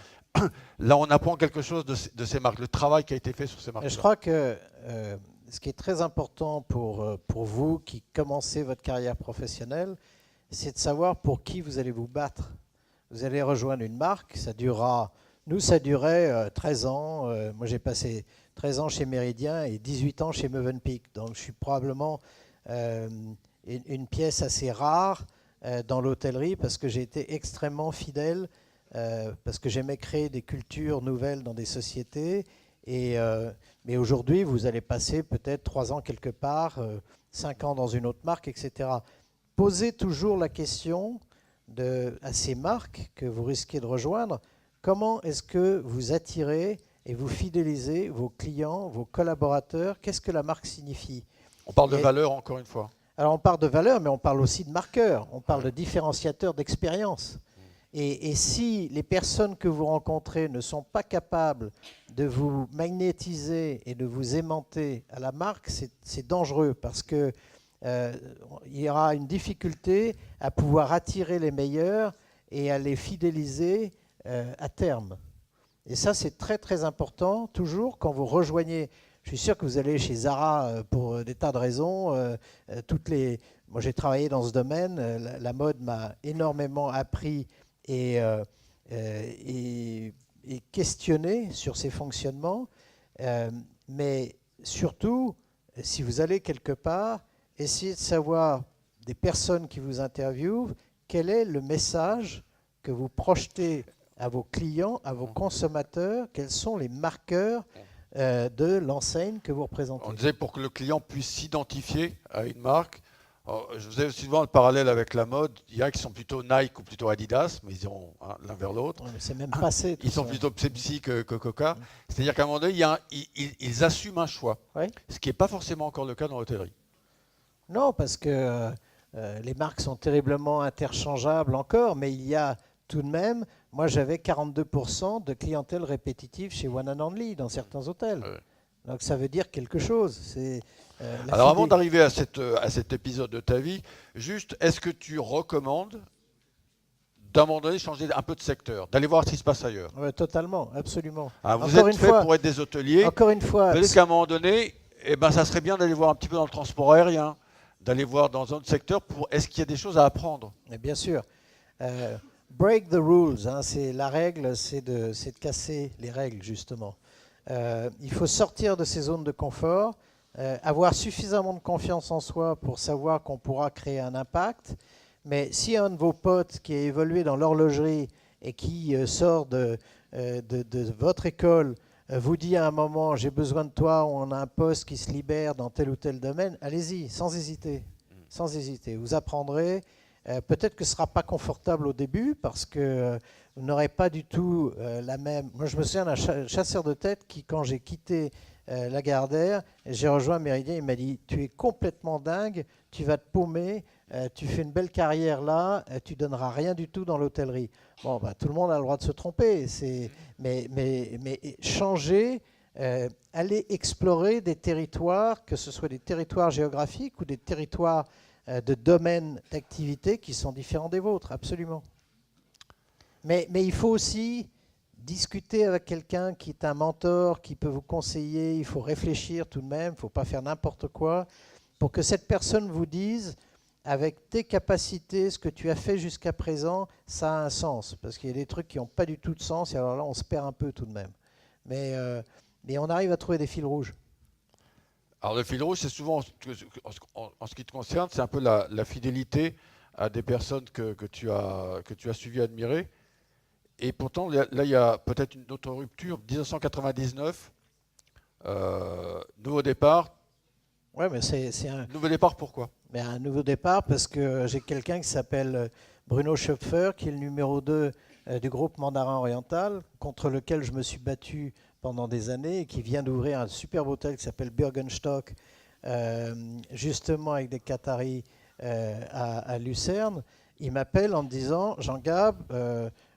Là, on apprend quelque chose de ces marques, le travail qui a été fait sur ces marques. Je crois que ce qui est très important pour vous qui commencez votre carrière professionnelle, c'est de savoir pour qui vous allez vous battre. Vous allez rejoindre une marque, ça durera... Nous, ça durait 13 ans. Moi, j'ai passé 13 ans chez Méridien et 18 ans chez Mövenpick. Donc, je suis probablement une pièce assez rare dans l'hôtellerie parce que j'ai été extrêmement fidèle, parce que j'aimais créer des cultures nouvelles dans des sociétés. Mais aujourd'hui, vous allez passer peut-être 3 ans quelque part, 5 ans dans une autre marque, etc. Posez toujours la question à ces marques que vous risquez de rejoindre. Comment est-ce que vous attirez et vous fidélisez vos clients, vos collaborateurs? Qu'est-ce que la marque signifie? On parle de valeur, encore une fois. Alors, on parle de valeur, mais on parle aussi de marqueurs. On parle de différenciateurs d'expérience. Et si les personnes que vous rencontrez ne sont pas capables de vous magnétiser et de vous aimanter à la marque, c'est dangereux parce que il y aura une difficulté à pouvoir attirer les meilleurs et à les fidéliser à terme. Et ça, c'est très très important, toujours quand vous rejoignez. Je suis sûr que vous allez chez Zara pour des tas de raisons. Moi, j'ai travaillé dans ce domaine. La mode m'a énormément appris et questionné sur ses fonctionnements. Mais surtout, si vous allez quelque part, essayez de savoir des personnes qui vous interviewent, quel est le message que vous projetez à vos clients, à vos consommateurs, quels sont les marqueurs de l'enseigne que vous représentez. On disait pour que le client puisse s'identifier à une marque. Alors, je faisais souvent le parallèle avec la mode. Il y a qui sont plutôt Nike ou plutôt Adidas, mais ils iront l'un vers l'autre. Ouais, c'est même passé. Ils sont plutôt Pepsi que Coca. C'est-à-dire qu'à un moment donné, ils assument un choix, ce qui n'est pas forcément encore le cas dans l'hôtellerie. Non, parce que les marques sont terriblement interchangeables encore, mais il y a tout de même, moi j'avais 42% de clientèle répétitive chez One and Only dans certains hôtels. Ouais. Donc ça veut dire quelque chose. Alors avant d'arriver à cet épisode de ta vie, juste, est-ce que tu recommandes d'un moment donné changer un peu de secteur, d'aller voir ce qui se passe ailleurs? Oui, totalement, absolument. Vous êtes fait pour être des hôteliers. Encore une fois. Peut-être qu'à un moment donné, ça serait bien d'aller voir un petit peu dans le transport aérien, d'aller voir dans un autre secteur. Est-ce qu'il y a des choses à apprendre? Et bien sûr. Break the rules, hein, c'est la règle, c'est de casser les règles justement. Il faut sortir de ces zones de confort, avoir suffisamment de confiance en soi pour savoir qu'on pourra créer un impact. Mais si un de vos potes qui a évolué dans l'horlogerie et qui sort de votre école vous dit à un moment « j'ai besoin de toi » ou on a un poste qui se libère dans tel ou tel domaine, allez-y, sans hésiter. Sans hésiter. Vous apprendrez. Peut-être que ce ne sera pas confortable au début parce que vous n'aurez pas du tout la même... Moi, je me souviens d'un chasseur de tête qui, quand j'ai quitté Lagardère, j'ai rejoint Méridien, il m'a dit « tu es complètement dingue, tu vas te paumer, tu fais une belle carrière là, tu ne donneras rien du tout dans l'hôtellerie. » Bon, tout le monde a le droit de se tromper, mais changer, aller explorer des territoires, que ce soit des territoires géographiques ou des territoires de domaines d'activité qui sont différents des vôtres, absolument. Mais il faut aussi discuter avec quelqu'un qui est un mentor, qui peut vous conseiller, il faut réfléchir tout de même, il ne faut pas faire n'importe quoi, pour que cette personne vous dise, avec tes capacités, ce que tu as fait jusqu'à présent, ça a un sens. Parce qu'il y a des trucs qui n'ont pas du tout de sens, et alors là, on se perd un peu tout de même. Mais on arrive à trouver des fils rouges. Alors le fil rouge, c'est souvent, en ce qui te concerne, c'est un peu la fidélité à des personnes que tu as suivies et admirées. Et pourtant, là, il y a peut-être une autre rupture. 1999, nouveau départ. Ouais, mais c'est un nouveau départ. Pourquoi? Mais un nouveau départ parce que j'ai quelqu'un qui s'appelle Bruno Schöpfer, qui est le numéro 2 du groupe Mandarin Oriental, contre lequel je me suis battu pendant des années et qui vient d'ouvrir un superbe hôtel qui s'appelle Bürgenstock, justement avec des Qataris à Lucerne. Il m'appelle en me disant « Jean-Gab,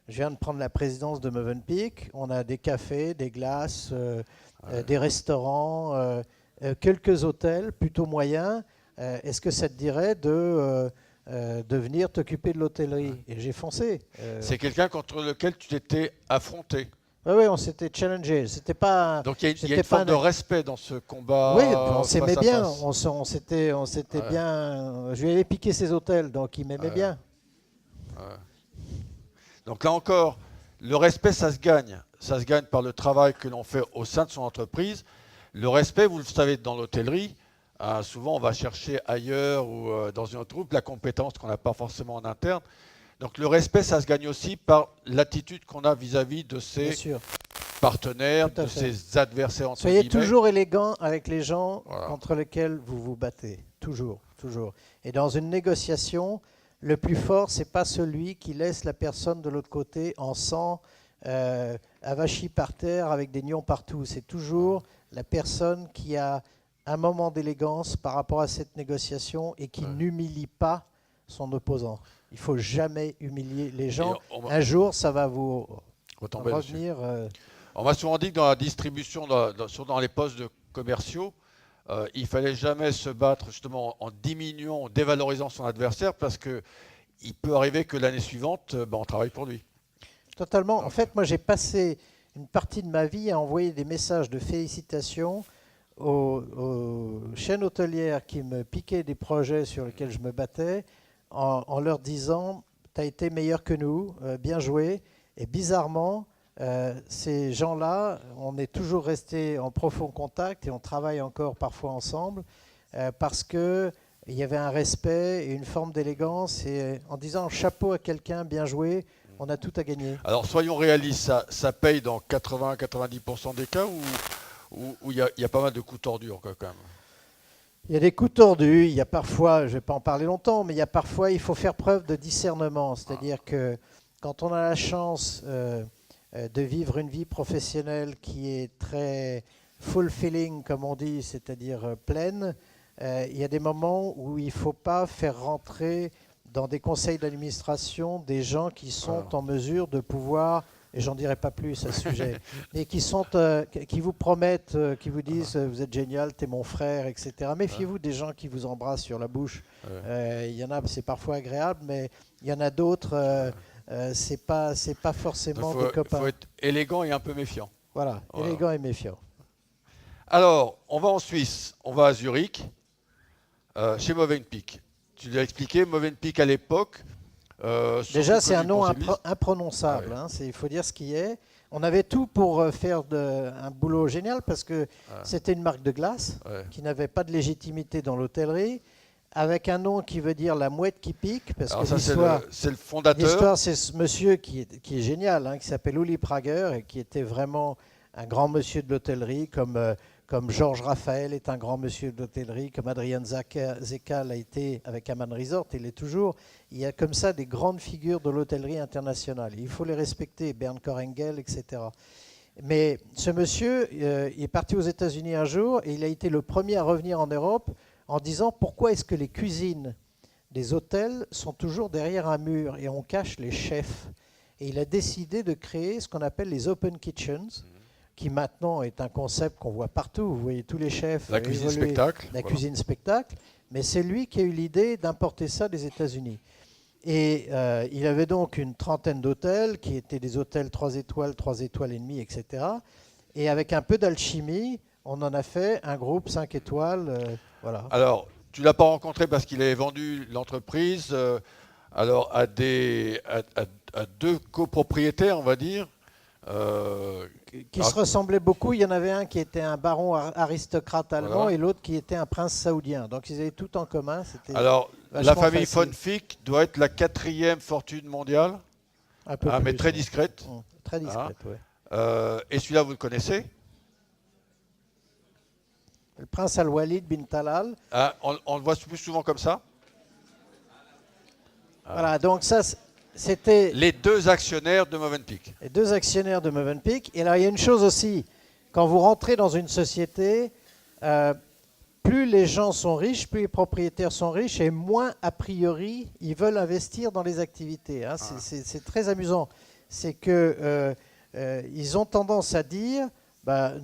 je viens de prendre la présidence de Mövenpick, on a des cafés, des glaces, des restaurants, quelques hôtels plutôt moyens. Est-ce que ça te dirait de venir t'occuper de l'hôtellerie ?» Et j'ai foncé. C'est quelqu'un contre lequel tu t'étais affronté. Oui, on s'était challengé. C'était pas. Donc il y a une forme de respect dans ce combat. Oui, on s'aimait bien. On s'était bien. Je lui avais piqué ses hôtels, donc il m'aimait bien. Donc là encore, le respect, ça se gagne. Ça se gagne par le travail que l'on fait au sein de son entreprise. Le respect, vous le savez, dans l'hôtellerie, souvent on va chercher ailleurs ou dans une autre groupe la compétence qu'on n'a pas forcément en interne. Donc le respect, ça se gagne aussi par l'attitude qu'on a vis-à-vis de ses partenaires, de ses adversaires. Entre Soyez guillemets. Toujours élégant avec les gens contre lesquels vous vous battez. Toujours, toujours. Et dans une négociation, le plus fort, ce n'est pas celui qui laisse la personne de l'autre côté en sang, avachi par terre avec des nions partout. C'est toujours la personne qui a un moment d'élégance par rapport à cette négociation et qui n'humilie pas son opposant. Il ne faut jamais humilier les gens. Un jour, ça va vous revenir. On m'a souvent dit que dans la distribution, dans les postes de commerciaux, il ne fallait jamais se battre justement en diminuant, en dévalorisant son adversaire parce qu'il il peut arriver que l'année suivante, on travaille pour lui. Totalement. En fait, moi, j'ai passé une partie de ma vie à envoyer des messages de félicitations aux chaînes hôtelières qui me piquaient des projets sur lesquels je me battais, en leur disant « tu as été meilleur que nous, bien joué ». Et bizarrement, ces gens-là, on est toujours resté en profond contact et on travaille encore parfois ensemble parce qu'il y avait un respect et une forme d'élégance. Et en disant chapeau à quelqu'un, bien joué, on a tout à gagner. Alors soyons réalistes, ça paye dans 80-90% des cas où il y a pas mal de coups tordus quand même. Il y a des coups tordus, il y a parfois, je ne vais pas en parler longtemps, mais il y a parfois, il faut faire preuve de discernement. C'est-à-dire que quand on a la chance de vivre une vie professionnelle qui est très fulfilling, comme on dit, c'est-à-dire pleine, il y a des moments où il ne faut pas faire rentrer dans des conseils d'administration des gens qui sont en mesure de pouvoir, et j'en dirai pas plus à ce sujet, mais qui vous promettent, qui vous disent vous êtes génial, t'es mon frère, etc. Méfiez-vous des gens qui vous embrassent sur la bouche. Il y en a, c'est parfois agréable, mais il y en a d'autres, c'est pas forcément des copains. Il faut être élégant et un peu méfiant. Voilà, élégant et méfiant. Alors, on va en Suisse, on va à Zurich, chez Movenpick. Tu l'as expliqué, Movenpick à l'époque. Déjà, c'est un nom imprononçable. Il faut dire ce qui est. On avait tout pour faire un boulot génial parce que c'était une marque de glace qui n'avait pas de légitimité dans l'hôtellerie, avec un nom qui veut dire la mouette qui pique. Parce alors que c'est le fondateur. L'histoire, c'est ce monsieur qui est génial, qui s'appelle Uli Prager et qui était vraiment un grand monsieur de l'hôtellerie, comme Georges Raphaël est un grand monsieur de l'hôtellerie, comme Adrian Zeka l'a été avec Aman Resort, il l'est toujours. Il y a comme ça des grandes figures de l'hôtellerie internationale. Il faut les respecter, Bernd Korengel, etc. Mais ce monsieur, il est parti aux États-Unis un jour et il a été le premier à revenir en Europe en disant pourquoi est-ce que les cuisines des hôtels sont toujours derrière un mur et on cache les chefs. Et il a décidé de créer ce qu'on appelle les open kitchens, qui maintenant est un concept qu'on voit partout. Vous voyez tous les chefs la cuisine spectacle. La cuisine spectacle. Mais c'est lui qui a eu l'idée d'importer ça des États-Unis. Et il avait donc une trentaine d'hôtels qui étaient des hôtels 3 étoiles, 3 étoiles et demie, etc. Et avec un peu d'alchimie, on en a fait un groupe 5 étoiles. Voilà. Alors, tu ne l'as pas rencontré parce qu'il avait vendu l'entreprise à deux copropriétaires, on va dire. Qui se ressemblaient beaucoup. Il y en avait un qui était un baron aristocrate allemand et l'autre qui était un prince saoudien. Donc ils avaient tout en commun. Alors la famille von Fick doit être la 4e fortune mondiale, un peu plus, mais très discrète. Très discrète, oui. Et celui-là, vous le connaissez? Le prince Al-Walid bin Talal. On le voit plus souvent comme ça. Voilà, donc ça... C'était les deux actionnaires de Movenpick. Les deux actionnaires de Movenpick. Et là, il y a une chose aussi. Quand vous rentrez dans une société, plus les gens sont riches, plus les propriétaires sont riches, et moins, a priori, ils veulent investir dans les activités. C'est très amusant. C'est qu'ils ont tendance à dire,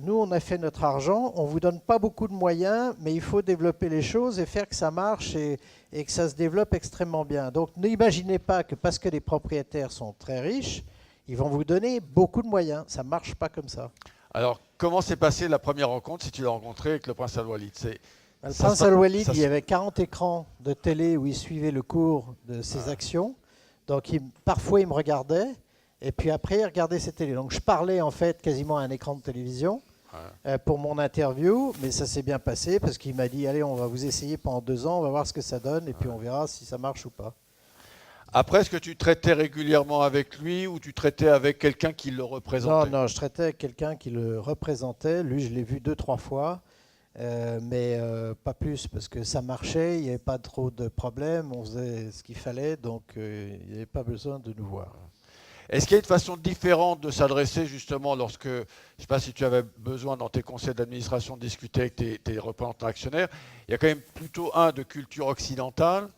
nous, on a fait notre argent, on ne vous donne pas beaucoup de moyens, mais il faut développer les choses et faire que ça marche et que ça se développe extrêmement bien. Donc, n'imaginez pas que parce que les propriétaires sont très riches, ils vont vous donner beaucoup de moyens. Ça ne marche pas comme ça. Alors, comment s'est passée la première rencontre, si tu l'as rencontré avec le prince Al-Walid? Le prince Al-Walid, il y avait 40 écrans de télé où il suivait le cours de ses actions. Donc, parfois, il me regardait. Et puis après, il regardait ses télés. Donc je parlais en fait quasiment à un écran de télévision pour mon interview, mais ça s'est bien passé parce qu'il m'a dit allez, on va vous essayer pendant 2 ans, on va voir ce que ça donne et puis on verra si ça marche ou pas. Après, est-ce que tu traitais régulièrement avec lui ou tu traitais avec quelqu'un qui le représentait? Non, je traitais avec quelqu'un qui le représentait. Lui, je l'ai vu 2-3 fois, mais pas plus parce que ça marchait, il n'y avait pas trop de problèmes, on faisait ce qu'il fallait, donc il n'y avait pas besoin de nous voir. Est-ce qu'il y a une façon différente de s'adresser justement lorsque, je ne sais pas si tu avais besoin dans tes conseils d'administration de discuter avec tes représentants actionnaires, il y a quand même plutôt un de culture occidentale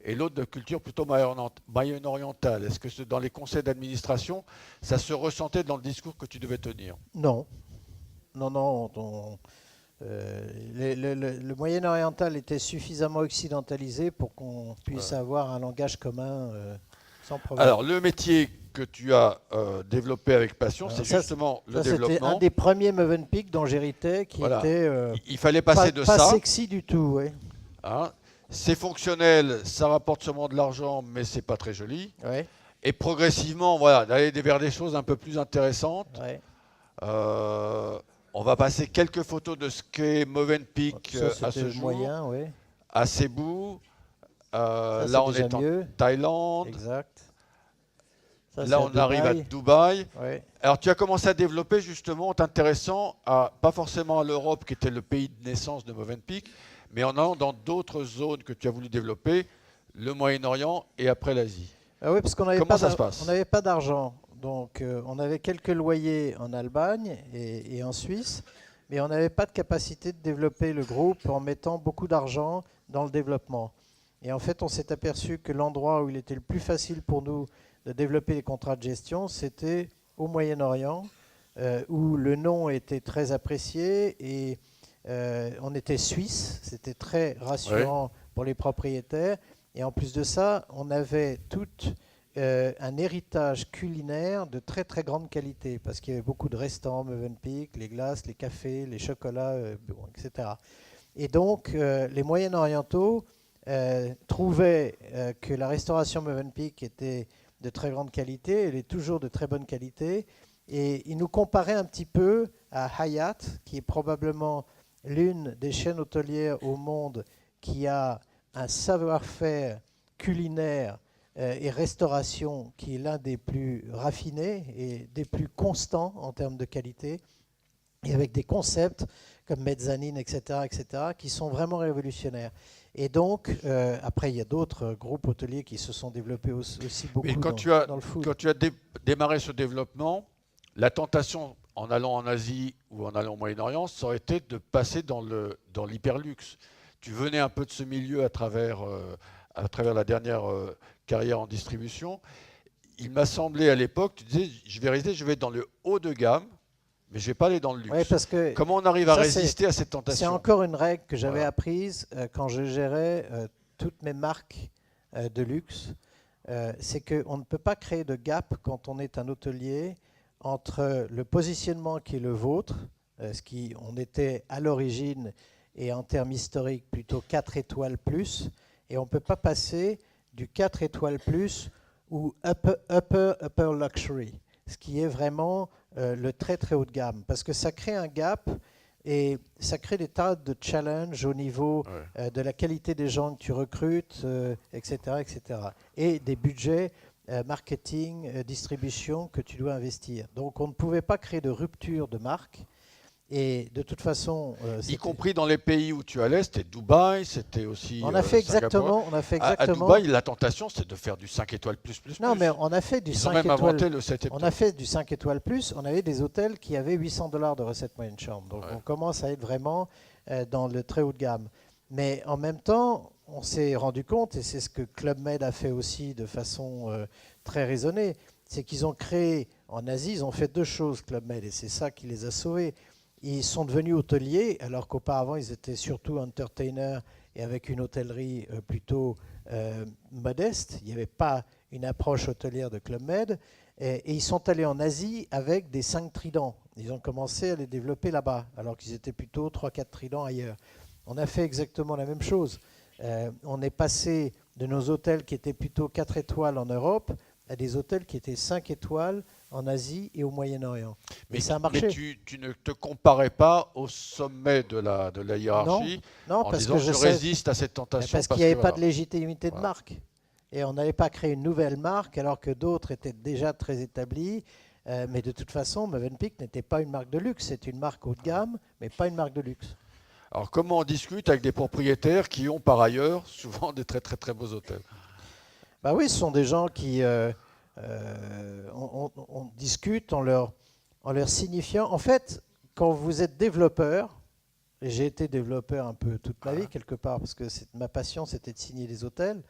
et l'autre de culture plutôt moyen-orientale. Est-ce que dans les conseils d'administration, ça se ressentait dans le discours que tu devais tenir? Non. Le Moyen-Oriental était suffisamment occidentalisé pour qu'on puisse avoir un langage commun sans problème. Alors, le métier que tu as développé avec passion, Alors c'est ça, justement le Ça, c'était un développement. des premiers Mövenpick dont j'héritais qui Voilà. était Il fallait passer de pas ça. sexy du tout. Ouais. Hein. C'est fonctionnel, ça rapporte sûrement de l'argent, mais c'est pas très joli. Ouais, Et progressivement, voilà, d'aller vers des choses un peu plus intéressantes. ouais. Euh, on va passer quelques photos de ce qu'est Mövenpick Ça, à c'était ce le jour, moyen, oui. à Cebu. Ça, Là, c'est on déjà est en mieux. Thaïlande. Exact. Ça, Là, c'est on arrive à Dubaï. Ouais. Alors, tu as commencé à développer justement en t'intéressant à, pas forcément à l'Europe, qui était le pays de naissance de Mövenpick, mais en allant dans d'autres zones que tu as voulu développer, le Moyen-Orient et après l'Asie. Ah oui, parce qu'on n'avait Comment pas ça se passe? on n'avait pas d'argent. Donc, on avait quelques loyers en Allemagne et en Suisse, mais on n'avait pas de capacité de développer le groupe en mettant beaucoup d'argent dans le développement. Et en fait, on s'est aperçu que l'endroit où il était le plus facile pour nous de développer les contrats de gestion, c'était au Moyen-Orient, où le nom était très apprécié et on était suisse. C'était très rassurant pour les propriétaires. Et en plus de ça, on avait tout un héritage culinaire de très très grande qualité, parce qu'il y avait beaucoup de restaurants Mövenpick, les glaces, les cafés, les chocolats, etc. Et donc, les Moyen-Orientaux trouvaient que la restauration Mövenpick était de très grande qualité, elle est toujours de très bonne qualité, et ils nous comparaient un petit peu à Hyatt, qui est probablement l'une des chaînes hôtelières au monde qui a un savoir-faire culinaire et restauration qui est l'un des plus raffinés et des plus constants en termes de qualité, et avec des concepts comme mezzanine, etc., qui sont vraiment révolutionnaires. Et donc, après, il y a d'autres groupes hôteliers qui se sont développés aussi beaucoup Et dans le food. quand tu as démarré ce développement, la tentation en allant en Asie ou en allant au Moyen-Orient, ça aurait été de passer dans l'hyperluxe. Tu venais un peu de ce milieu à travers la dernière carrière en distribution. Il m'a semblé à l'époque, tu disais, je vais être dans le haut de gamme, mais je ne vais pas aller dans le luxe. Ouais, parce que comment on arrive à ça, résister à cette tentation? C'est encore une règle que j'avais Voilà. apprise quand je gérais toutes mes marques de luxe. C'est qu'on ne peut pas créer de gap quand on est un hôtelier entre le positionnement qui est le vôtre, ce qui on était à l'origine et en termes historiques plutôt 4 étoiles plus, et on ne peut pas passer du 4 étoiles plus ou upper luxury, ce qui est vraiment le très très haut de gamme, parce que ça crée un gap et ça crée des tas de challenges au niveau de la qualité des gens que tu recrutes, etc., etc. Et des budgets marketing, distribution que tu dois investir. Donc on ne pouvait pas créer de rupture de marque. Et de toute façon, y compris dans les pays où tu allais, c'était Dubaï, c'était aussi on a fait Singapour. exactement. À Dubaï, la tentation, c'est de faire du 5 étoiles plus. Non, mais on a fait du Ils ont 5 même étoiles. inventé le 7 étoiles. On a fait du 5 étoiles plus. On avait des hôtels qui avaient $800 de recette moyenne chambre. Donc on commence à être vraiment dans le très haut de gamme. Mais en même temps, on s'est rendu compte, et c'est ce que Club Med a fait aussi de façon très raisonnée, c'est qu'ils ont créé en Asie, ils ont fait deux choses, Club Med, et c'est ça qui les a sauvés. Ils sont devenus hôteliers, alors qu'auparavant, ils étaient surtout entertainers et avec une hôtellerie plutôt modeste. Il n'y avait pas une approche hôtelière de Club Med. Et ils sont allés en Asie avec des 5 tridents. Ils ont commencé à les développer là-bas, alors qu'ils étaient plutôt 3-4 tridents ailleurs. On a fait exactement la même chose. On est passé de nos hôtels qui étaient plutôt 4 étoiles en Europe à des hôtels qui étaient 5 étoiles en Asie et au Moyen-Orient. Mais ça a marché. Mais tu ne te comparais pas au sommet de la hiérarchie non, en parce disant que je résiste à cette tentation. Parce qu'il n'y avait pas de légitimité de marque. Et on n'allait pas créer une nouvelle marque alors que d'autres étaient déjà très établis. Mais de toute façon, Mövenpick n'était pas une marque de luxe. C'est une marque haut de gamme, mais pas une marque de luxe. Alors comment on discute avec des propriétaires qui ont par ailleurs souvent des très très très beaux hôtels? Bah oui, ce sont des gens qui... on discute en leur signifiant... En fait, quand vous êtes développeur, et j'ai été développeur un peu toute ma vie quelque part, parce que ma passion c'était de signer des hôtels,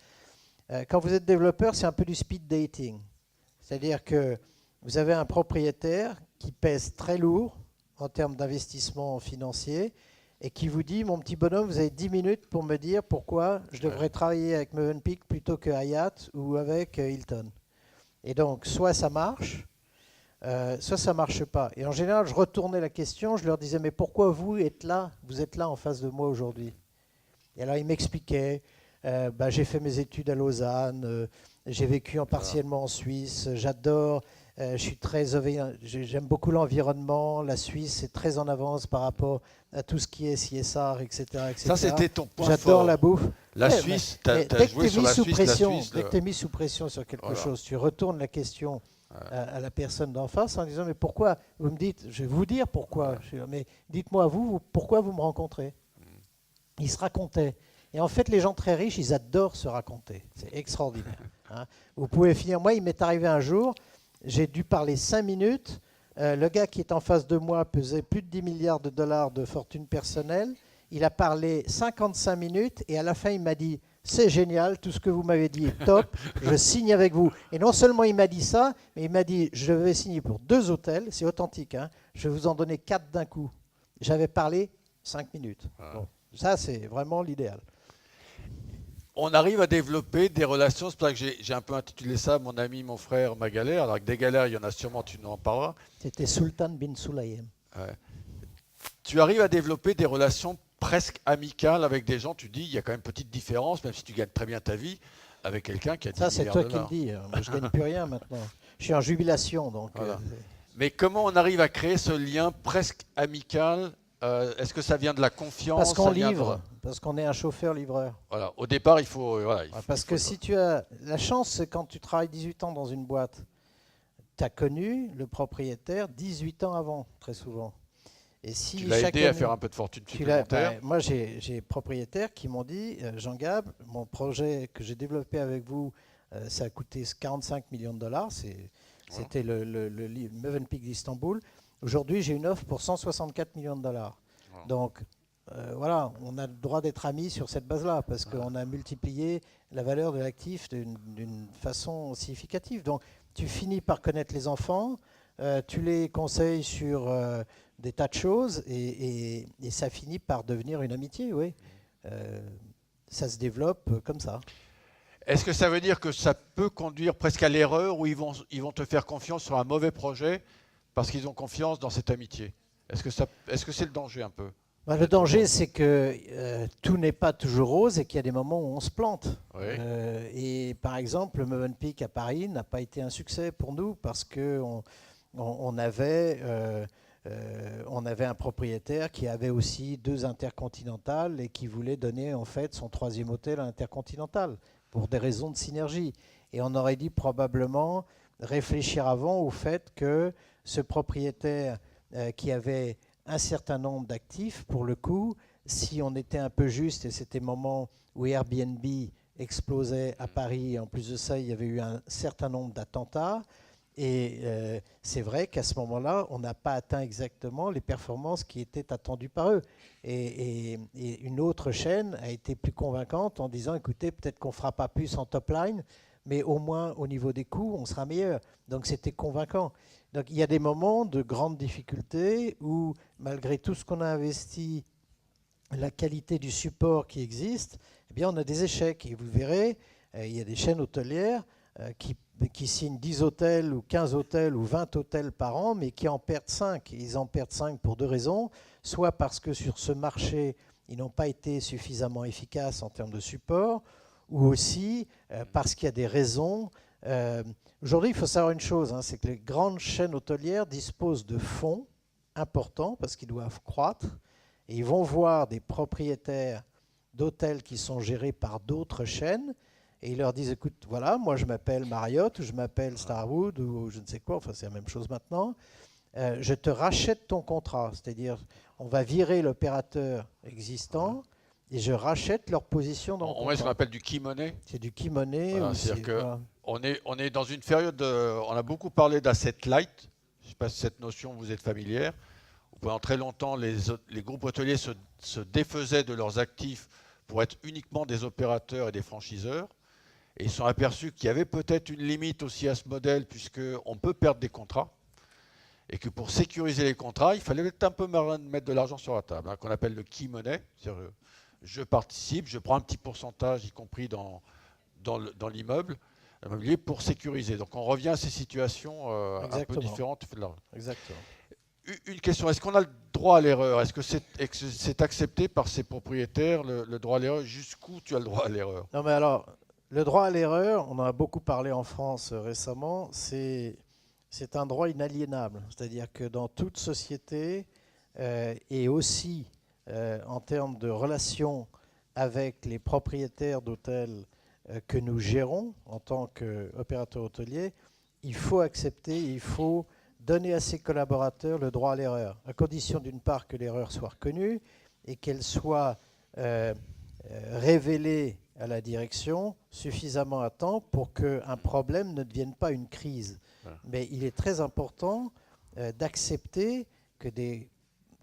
quand vous êtes développeur, c'est un peu du speed dating. C'est-à-dire que vous avez un propriétaire qui pèse très lourd en termes d'investissement financier et qui vous dit, mon petit bonhomme, vous avez 10 minutes pour me dire pourquoi je devrais travailler avec Mövenpick plutôt que Hyatt ou avec Hilton. Et donc, soit ça marche, soit ça ne marche pas. Et en général, je retournais la question, je leur disais, mais pourquoi vous êtes là en face de moi aujourd'hui? Et alors, ils m'expliquaient, j'ai fait mes études à Lausanne, j'ai vécu partiellement en Suisse, j'adore, j'aime beaucoup l'environnement, la Suisse est très en avance par rapport à tout ce qui est CSR, etc. Ça, c'était ton point fort. J'adore la bouffe. La Suisse, tu as joué sur la Suisse. Dès que tu es mis sous pression sur quelque chose, tu retournes la question à la personne d'en face en disant, mais pourquoi? Vous me dites, je vais vous dire pourquoi. Mais dites-moi, pourquoi vous me rencontrez? Ils se racontaient. Et en fait, les gens très riches, ils adorent se raconter. C'est extraordinaire. Hein. Vous pouvez finir. Moi, il m'est arrivé un jour, j'ai dû parler 5 minutes. Le gars qui est en face de moi pesait plus de 10 milliards de dollars de fortune personnelle. Il a parlé 55 minutes et à la fin, il m'a dit « C'est génial, tout ce que vous m'avez dit est top, je signe avec vous. » Et non seulement il m'a dit ça, mais il m'a dit « Je vais signer pour 2 hôtels, c'est authentique, hein, je vais vous en donner 4 d'un coup. » J'avais parlé 5 minutes. Bon, ça, c'est vraiment l'idéal. On arrive à développer des relations, c'est pour ça que j'ai un peu intitulé ça « Mon ami, mon frère, ma galère ». Alors que des galères, il y en a sûrement, tu nous en parleras. C'était Sultan bin Sulayem. Ouais. Tu arrives à développer des relations presque amicales avec des gens, tu dis, il y a quand même une petite différence, même si tu gagnes très bien ta vie, avec quelqu'un qui a 10 Ça, c'est milliards toi de qui le dis. Moi, je ne gagne plus rien maintenant. Je suis en jubilation. Donc, voilà. Mais comment on arrive à créer ce lien presque amical? Est-ce que ça vient de la confiance? Parce qu'on livre, parce qu'on est un chauffeur-livreur. Voilà. Au départ, il faut... parce que si tu as... La chance, c'est quand tu travailles 18 ans dans une boîte, tu as connu le propriétaire 18 ans avant, très souvent. Et si tu l'as aidé à faire un peu de fortune supplémentaire. Moi, j'ai propriétaires qui m'ont dit, Jean-Gab, mon projet que j'ai développé avec vous, ça a coûté 45 millions de dollars. C'était le Mövenpick d'Istanbul. Aujourd'hui, j'ai une offre pour 164 millions de dollars. Wow. Donc, voilà, on a le droit d'être amis sur cette base-là, parce qu'on a multiplié la valeur de l'actif d'une façon significative. Donc, tu finis par connaître les enfants, tu les conseilles sur des tas de choses, et ça finit par devenir une amitié, oui. Ça se développe comme ça. Est-ce que ça veut dire que ça peut conduire presque à l'erreur, où ils vont te faire confiance sur un mauvais projet parce qu'ils ont confiance dans cette amitié? Est-ce que c'est le danger un peu? Le danger, c'est que tout n'est pas toujours rose et qu'il y a des moments où on se plante. Oui. Et par exemple, le Mövenpick à Paris n'a pas été un succès pour nous parce qu'on avait un propriétaire qui avait aussi 2 intercontinentales et qui voulait donner en fait son 3e hôtel à Intercontinental pour des raisons de synergie. Et on aurait dû probablement réfléchir avant au fait que ce propriétaire qui avait un certain nombre d'actifs, pour le coup, si on était un peu juste, et c'était le moment où Airbnb explosait à Paris, et en plus de ça, il y avait eu un certain nombre d'attentats, et c'est vrai qu'à ce moment-là, on n'a pas atteint exactement les performances qui étaient attendues par eux. Et une autre chaîne a été plus convaincante en disant, écoutez, peut-être qu'on ne fera pas plus en top line, mais au moins au niveau des coûts, on sera meilleur. Donc c'était convaincant. Donc il y a des moments de grande difficulté où, malgré tout ce qu'on a investi, la qualité du support qui existe, eh bien on a des échecs. Et vous verrez, il y a des chaînes hôtelières qui signent 10 hôtels ou 15 hôtels ou 20 hôtels par an, mais qui en perdent 5. Ils en perdent 5 pour 2 raisons. Soit parce que sur ce marché, ils n'ont pas été suffisamment efficaces en termes de support, ou aussi parce qu'il y a des raisons. Aujourd'hui, il faut savoir une chose, c'est que les grandes chaînes hôtelières disposent de fonds importants parce qu'ils doivent croître, et ils vont voir des propriétaires d'hôtels qui sont gérés par d'autres chaînes, et ils leur disent, écoute, voilà, moi je m'appelle Marriott, ou je m'appelle Starwood, ou je ne sais quoi, enfin c'est la même chose maintenant, je te rachète ton contrat, c'est-à-dire on va virer l'opérateur existant, et je rachète leur position dans le contrat. On met ce qu'on appelle du key money. C'est du key money. Voilà, c'est-à-dire qu'on est dans une période, on a beaucoup parlé d'asset light, je ne sais pas si cette notion vous est familière, où pendant très longtemps les groupes hôteliers se défaisaient de leurs actifs pour être uniquement des opérateurs et des franchiseurs, et ils se sont aperçus qu'il y avait peut-être une limite aussi à ce modèle, puisqu'on peut perdre des contrats, et que pour sécuriser les contrats, il fallait un peu mettre de l'argent sur la table, qu'on appelle le key money. C'est-à-dire, je participe, je prends un petit pourcentage, y compris dans l'immeuble, immobilier, pour sécuriser. Donc on revient à ces situations un peu différentes. Exactement. Une question, est-ce qu'on a le droit à l'erreur? Est-ce que c'est accepté par ces propriétaires, le droit à l'erreur? Jusqu'où tu as le droit à l'erreur? Non, mais alors, le droit à l'erreur, on en a beaucoup parlé en France récemment, c'est un droit inaliénable. C'est-à-dire que dans toute société, et aussi en termes de relations avec les propriétaires d'hôtels que nous gérons en tant qu'opérateur hôtelier, il faut accepter, il faut donner à ses collaborateurs le droit à l'erreur, à condition d'une part que l'erreur soit reconnue et qu'elle soit révélée à la direction suffisamment à temps pour qu'un problème ne devienne pas une crise. Mais il est très important d'accepter que des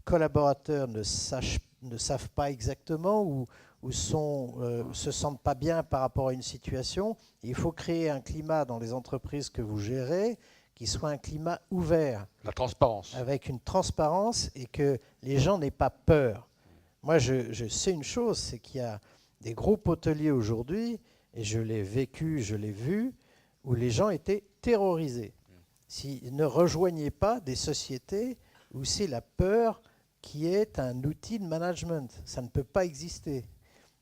collaborateurs ne savent pas exactement ou se sentent pas bien par rapport à une situation. Il faut créer un climat dans les entreprises que vous gérez qui soit un climat ouvert. La transparence. Avec une transparence et que les gens n'aient pas peur. Moi, je sais une chose, c'est qu'il y a des groupes hôteliers aujourd'hui, et je l'ai vécu, je l'ai vu, où les gens étaient terrorisés. S'ils ne rejoignaient pas des sociétés où c'est la peur qui est un outil de management. Ça ne peut pas exister.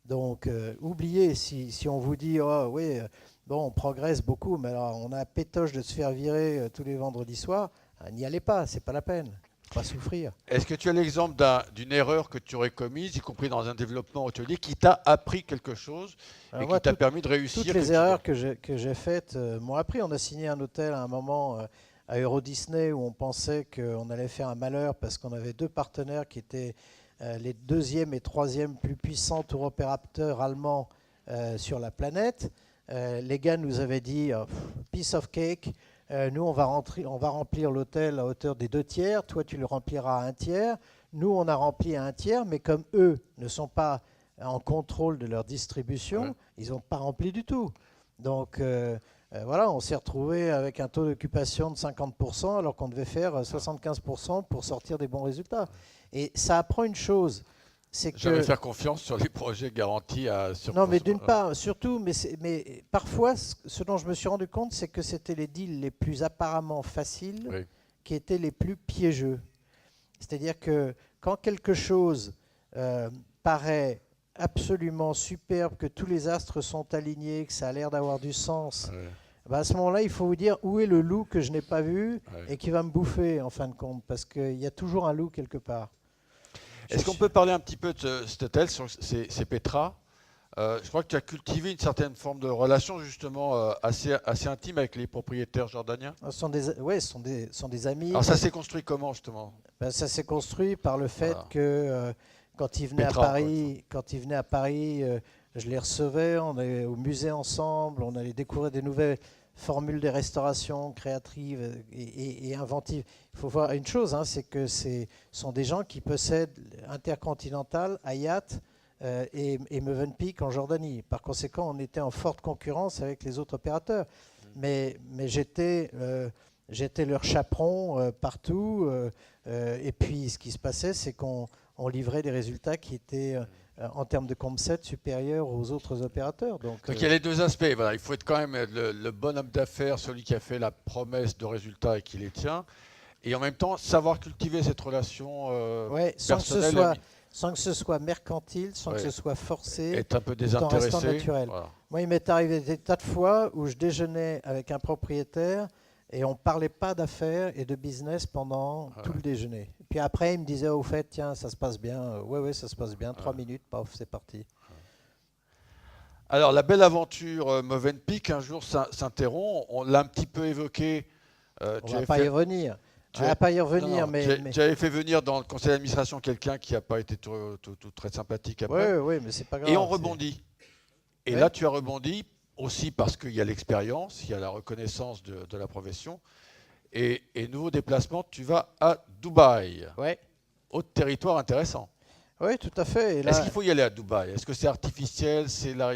Donc, oubliez, si on vous dit, oh oui, bon, on progresse beaucoup, mais alors on a pétoche de se faire virer tous les vendredis soirs, n'y allez pas, c'est pas la peine, pas souffrir. Est-ce que tu as l'exemple d'une erreur que tu aurais commise, y compris dans un développement hôtelier, qui t'a appris quelque chose et qui t'a permis de réussir? Toutes les erreurs que j'ai faites m'ont appris. On a signé un hôtel à un moment à Euro Disney où on pensait qu'on allait faire un malheur parce qu'on avait deux partenaires qui étaient les deuxième et troisième plus puissants tour opérateurs allemands sur la planète. Les gars nous avaient dit piece of cake, nous on va remplir l'hôtel à hauteur des 2/3, toi tu le rempliras à 1/3. Nous on a rempli à 1/3, mais comme eux ne sont pas en contrôle de leur distribution, ils n'ont pas rempli du tout. Donc voilà, on s'est retrouvé avec un taux d'occupation de 50% alors qu'on devait faire 75% pour sortir des bons résultats. Et ça apprend une chose, c'est que... J'allais faire confiance sur les projets garantis à surprendre. Non, mais d'une part, surtout, mais parfois, ce dont je me suis rendu compte, c'est que c'était les deals les plus apparemment faciles qui étaient les plus piégeux. C'est-à-dire que quand quelque chose paraît absolument superbe, que tous les astres sont alignés, que ça a l'air d'avoir du sens, à ce moment-là, il faut vous dire où est le loup que je n'ai pas vu et qui va me bouffer en fin de compte, parce qu'il y a toujours un loup quelque part. Est-ce qu'on peut parler un petit peu de cet hôtel, c'est Petra? Je crois que tu as cultivé une certaine forme de relation justement assez intime avec les propriétaires jordaniens. Oui, ce sont des amis. Alors ça s'est construit comment justement? Ça s'est construit par le fait que quand ils venaient à Paris, je les recevais, on allait au musée ensemble, on allait découvrir des nouvelles formules de restauration créatives et inventives. Il faut voir une chose, c'est que ce sont des gens qui possèdent Intercontinental, Hayat et Mövenpick en Jordanie. Par conséquent, on était en forte concurrence avec les autres opérateurs. Mais j'étais leur chaperon partout. Et puis, ce qui se passait, c'est qu'on livrait des résultats qui étaient... en termes de COMSET supérieur aux autres opérateurs. Donc il y a les deux aspects. Voilà. Il faut être quand même le bon homme d'affaires, celui qui a fait la promesse de résultats et qui les tient. Et en même temps, savoir cultiver cette relation personnelle. Sans que ce soit mercantile, sans que ce soit forcé. Être un peu désintéressé. Tout en restant naturel. Voilà. Moi, il m'est arrivé des tas de fois où je déjeunais avec un propriétaire et on ne parlait pas d'affaires et de business pendant tout le déjeuner. Puis après, il me disait, au fait, tiens, ça se passe bien. Oui, ça se passe bien. 3 minutes, paf, c'est parti. Alors, la belle aventure Mövenpick, un jour, s'interrompt. On l'a un petit peu évoqué. On ne va pas y revenir. On va pas y revenir, mais... Tu avais fait venir dans le conseil d'administration quelqu'un qui n'a pas été tout très sympathique après. Oui, mais c'est pas grave. Et on rebondit. Et là, tu as rebondi aussi parce qu'il y a l'expérience, il y a la reconnaissance de la profession. Et nouveau déplacement, tu vas à Dubaï. Ouais. Autre territoire intéressant. Oui, tout à fait. Et Est-ce là, qu'il faut y aller à Dubaï? Est-ce que c'est artificiel? Il bah,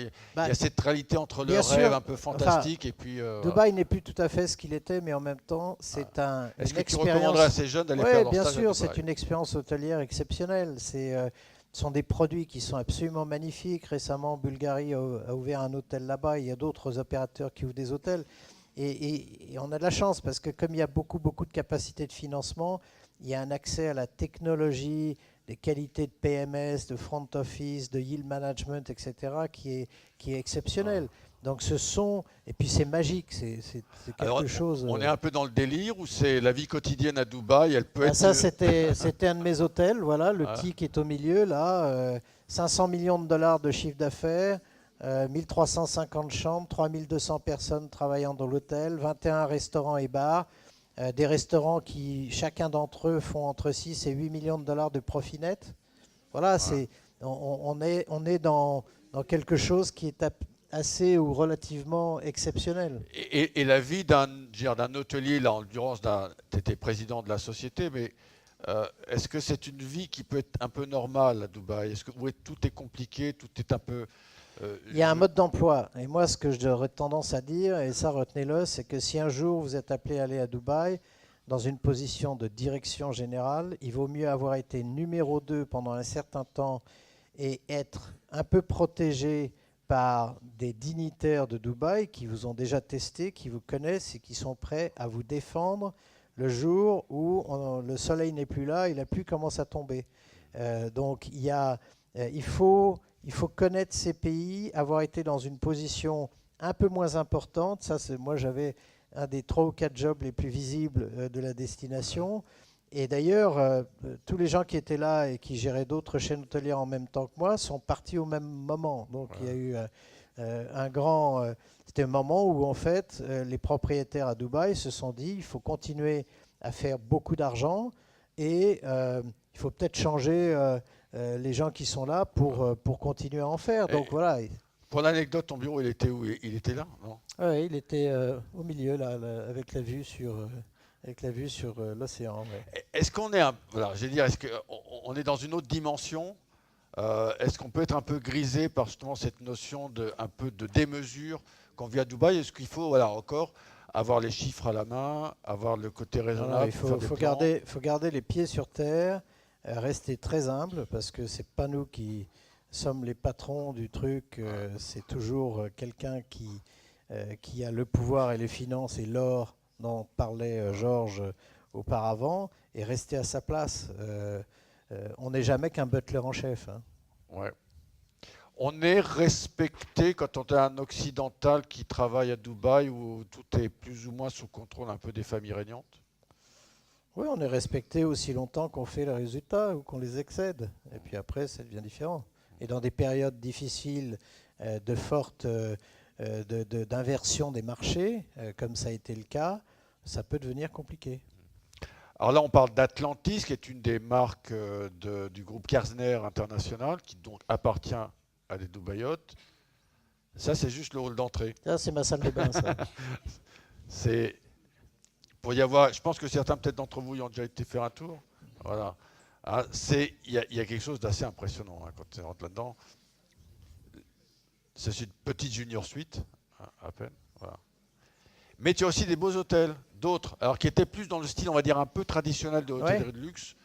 y a cette réalité entre le bien rêve sûr, un peu enfin, fantastique et puis voilà. Dubaï n'est plus tout à fait ce qu'il était, mais en même temps, c'est Est-ce une que tu recommanderais à expérience. ces jeunes d'aller faire Oui, leur bien stage à sûr, c'est Dubaï? une expérience hôtelière exceptionnelle. Ce sont des produits qui sont absolument magnifiques. Récemment, Bulgarie a ouvert un hôtel là-bas. Il y a d'autres opérateurs qui ouvrent des hôtels. Et on a de la chance parce que comme il y a beaucoup, beaucoup de capacités de financement, il y a un accès à la technologie, des qualités de PMS, de front office, de yield management, etc., qui est exceptionnel. Donc et puis c'est magique, c'est Alors, quelque chose. on est un peu dans le délire ou c'est la vie quotidienne à Dubaï, elle peut Ah, être. ça, c'était un de mes hôtels, voilà, le Ah, petit qui est au milieu, là, 500 millions de dollars de chiffre d'affaires, 1350 chambres, 3200 personnes travaillant dans l'hôtel, 21 restaurants et bars, des restaurants qui, chacun d'entre eux, font entre 6 et 8 millions de dollars de profit net. Voilà, ouais. on est dans quelque chose qui est assez ou relativement exceptionnel. Et la vie d'un hôtelier, là en l'occurrence, tu étais président de la société, mais est-ce que c'est une vie qui peut être un peu normale à Dubaï? Où tout est compliqué, tout est un peu. Il y a un mode d'emploi. Et moi, ce que j'aurais tendance à dire, et ça retenez-le, c'est que si un jour vous êtes appelé à aller à Dubaï dans une position de direction générale, il vaut mieux avoir été numéro 2 pendant un certain temps et être un peu protégé par des dignitaires de Dubaï qui vous ont déjà testé, qui vous connaissent et qui sont prêts à vous défendre le jour où le soleil n'est plus là et la pluie commence à tomber. Donc il faut connaître ces pays, avoir été dans une position un peu moins importante. Ça, moi, j'avais un des 3 ou 4 jobs les plus visibles de la destination. Et d'ailleurs, tous les gens qui étaient là et qui géraient d'autres chaînes hôtelières en même temps que moi sont partis au même moment. Donc il y a eu c'était un moment où en fait les propriétaires à Dubaï se sont dit il faut continuer à faire beaucoup d'argent et il faut peut-être changer les gens qui sont là pour continuer à en faire. Et Donc voilà. pour l'anecdote, ton bureau, il était où? Il était là, non? Ouais, il était au milieu là, avec la vue sur l'océan. Ouais. Est-ce qu'on est voilà, je vais dire, est-ce qu'on est dans une autre dimension? Est-ce qu'on peut être un peu grisé par justement cette notion de un peu de démesure quand on vit à Dubaï? Est-ce qu'il faut, voilà, encore avoir les chiffres à la main, avoir le côté Non, non, raisonnable il pour faire faut, des faut plans? garder les pieds sur terre, rester très humble parce que c'est pas nous qui sommes les patrons du truc. C'est toujours quelqu'un qui a le pouvoir et les finances et l'or dont parlait Georges auparavant et rester à sa place. On n'est jamais qu'un butler en chef. Hein. Ouais. On est respecté quand on est un occidental qui travaille à Dubaï où tout est plus ou moins sous contrôle un peu des familles régnantes. Oui, on est respecté aussi longtemps qu'on fait les résultats ou qu'on les excède. Et puis après, ça devient différent. Et dans des périodes difficiles de forte d'inversion des marchés, comme ça a été le cas, ça peut devenir compliqué. Alors là, on parle d'Atlantis, qui est une des marques du groupe Kerzner International, qui donc appartient à des Dubaïotes. Ça, c'est juste le hall d'entrée. Ça, c'est ma salle de bain, ça. C'est pour y avoir. Je pense que certains, peut-être d'entre vous, y ont déjà été faire un tour. Voilà. Ah, il y a quelque chose d'assez impressionnant hein, quand tu rentres là-dedans. C'est une petite junior suite, hein, à peine. Voilà. Mais tu as aussi des beaux hôtels, d'autres, alors qui étaient plus dans le style, on va dire, un peu traditionnel de Ouais. hôtellerie de luxe.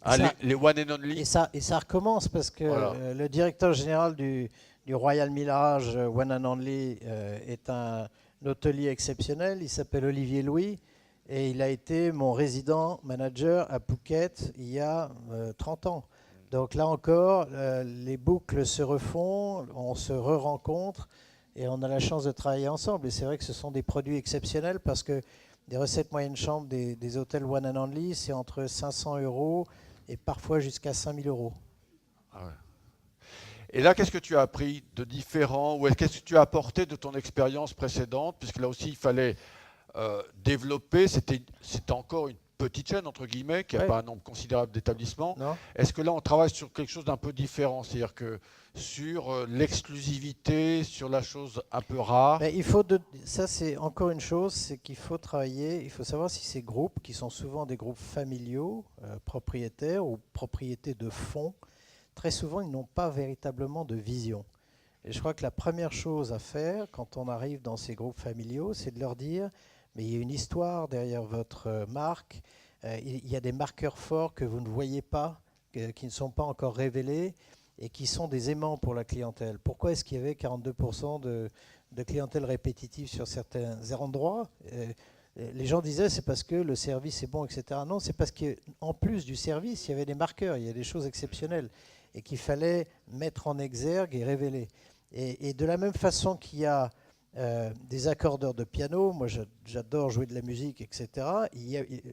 Hein, les One and Only. Et ça recommence parce que Voilà. le directeur général du Royal Mirage One and Only est un hôtelier exceptionnel. Il s'appelle Olivier Louis et il a été mon résident manager à Phuket il y a 30 ans. Donc là encore, les boucles se refont, on se re-rencontre et on a la chance de travailler ensemble. Et c'est vrai que ce sont des produits exceptionnels parce que des recettes moyennes chambre des hôtels One and Only, c'est entre 500 euros et parfois jusqu'à 5000 euros. Ah ouais. Et là, qu'est-ce que tu as appris de différent ou qu'est-ce que tu as apporté de ton expérience précédente? Puisque là aussi, il fallait développer. C'était encore une petite chaîne, entre guillemets, qui n'a Ouais. pas un nombre considérable d'établissements. Non. Est-ce que là, on travaille sur quelque chose d'un peu différent? C'est-à-dire que sur l'exclusivité, sur la chose un peu rare. Mais ça c'est encore une chose, c'est qu'il faut travailler, il faut savoir si ces groupes, qui sont souvent des groupes familiaux, propriétaires ou propriétés de fonds, très souvent, ils n'ont pas véritablement de vision. Et je crois que la première chose à faire quand on arrive dans ces groupes familiaux, c'est de leur dire, mais il y a une histoire derrière votre marque, il y a des marqueurs forts que vous ne voyez pas, qui ne sont pas encore révélés et qui sont des aimants pour la clientèle. Pourquoi est-ce qu'il y avait 42% de clientèle répétitive sur certains endroits? Les gens disaient c'est parce que le service est bon, etc. Non, c'est parce qu'en plus du service, il y avait des marqueurs, il y a des choses exceptionnelles et qu'il fallait mettre en exergue et révéler. Et de la même façon qu'il y a des accordeurs de piano, moi j'adore jouer de la musique, etc.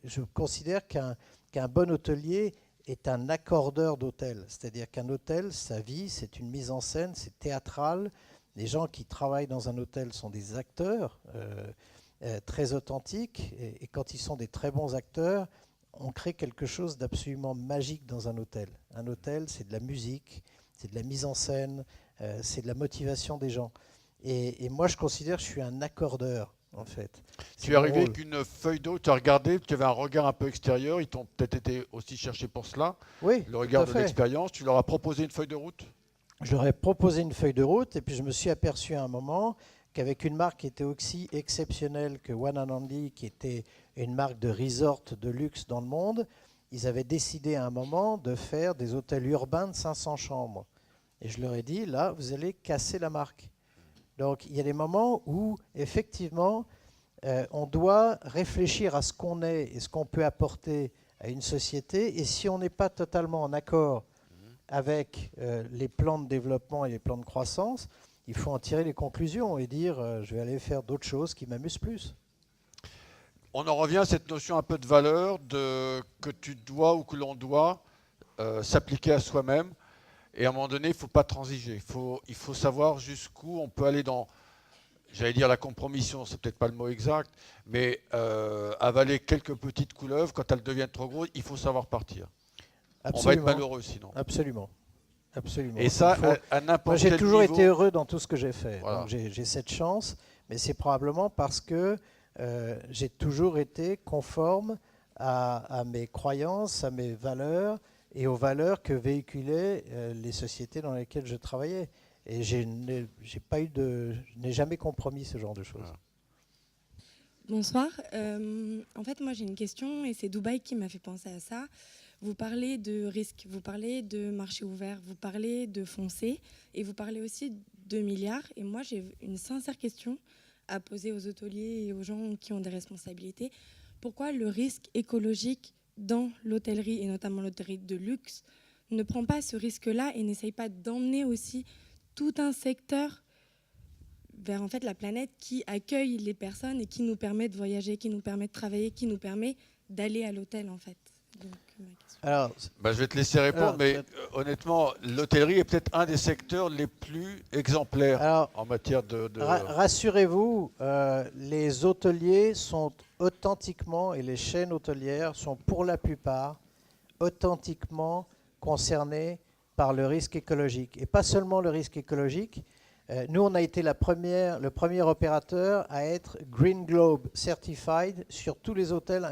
Je considère qu'un bon hôtelier est un accordeur d'hôtel. C'est-à-dire qu'un hôtel, sa vie, c'est une mise en scène, c'est théâtral. Les gens qui travaillent dans un hôtel sont des acteurs très authentiques. Et quand ils sont des très bons acteurs, on crée quelque chose d'absolument magique dans un hôtel. Un hôtel, c'est de la musique, c'est de la mise en scène, c'est de la motivation des gens. Et moi, je considère que je suis un accordeur, en fait. Tu es arrivé avec une feuille d'eau, tu as regardé, tu avais un regard un peu extérieur, ils t'ont peut-être été aussi cherchés pour cela. Oui, le regard de l'expérience, tu leur as proposé une feuille de route? Je leur ai proposé une feuille de route et puis je me suis aperçu à un moment qu'avec une marque qui était aussi exceptionnelle que One and Only, qui était une marque de resort de luxe dans le monde, ils avaient décidé à un moment de faire des hôtels urbains de 500 chambres. Et je leur ai dit, là, vous allez casser la marque. Donc il y a des moments où, effectivement, on doit réfléchir à ce qu'on est et ce qu'on peut apporter à une société. Et si on n'est pas totalement en accord avec les plans de développement et les plans de croissance, il faut en tirer les conclusions et dire je vais aller faire d'autres choses qui m'amusent plus. On en revient à cette notion un peu de valeur, que tu dois ou que l'on doit s'appliquer à soi-même. Et à un moment donné, il ne faut pas transiger. Il faut savoir jusqu'où on peut aller dans, j'allais dire la compromission, c'est peut-être pas le mot exact, mais avaler quelques petites couleuvres, quand elles deviennent trop grosses, il faut savoir partir. Absolument. On va être malheureux sinon. Absolument. Absolument. Et ça, à n'importe Moi, quel j'ai toujours niveau... été heureux dans tout ce que j'ai fait. Voilà. Donc, j'ai cette chance, mais c'est probablement parce que j'ai toujours été conforme à mes croyances, à mes valeurs et aux valeurs que véhiculaient les sociétés dans lesquelles je travaillais. Et je n'ai jamais compromis ce genre de choses. Voilà. Bonsoir. En fait, moi j'ai une question et c'est Dubaï qui m'a fait penser à ça. Vous parlez de risque, vous parlez de marché ouvert, vous parlez de foncier et vous parlez aussi de milliards. Et moi j'ai une sincère question à poser aux hôteliers et aux gens qui ont des responsabilités. Pourquoi le risque écologique dans l'hôtellerie et notamment l'hôtellerie de luxe ne prend pas ce risque-là et n'essaye pas d'emmener aussi tout un secteur vers en fait la planète qui accueille les personnes et qui nous permet de voyager, qui nous permet de travailler, qui nous permet d'aller à l'hôtel en fait. Donc, ma question. Alors, je vais te laisser répondre, mais honnêtement, l'hôtellerie est peut-être un des secteurs les plus exemplaires en matière de... Rassurez-vous, les hôteliers sont authentiquement, et les chaînes hôtelières sont pour la plupart authentiquement concernés par le risque écologique. Et pas seulement le risque écologique. Nous, on a été le premier opérateur à être Green Globe Certified sur tous les hôtels,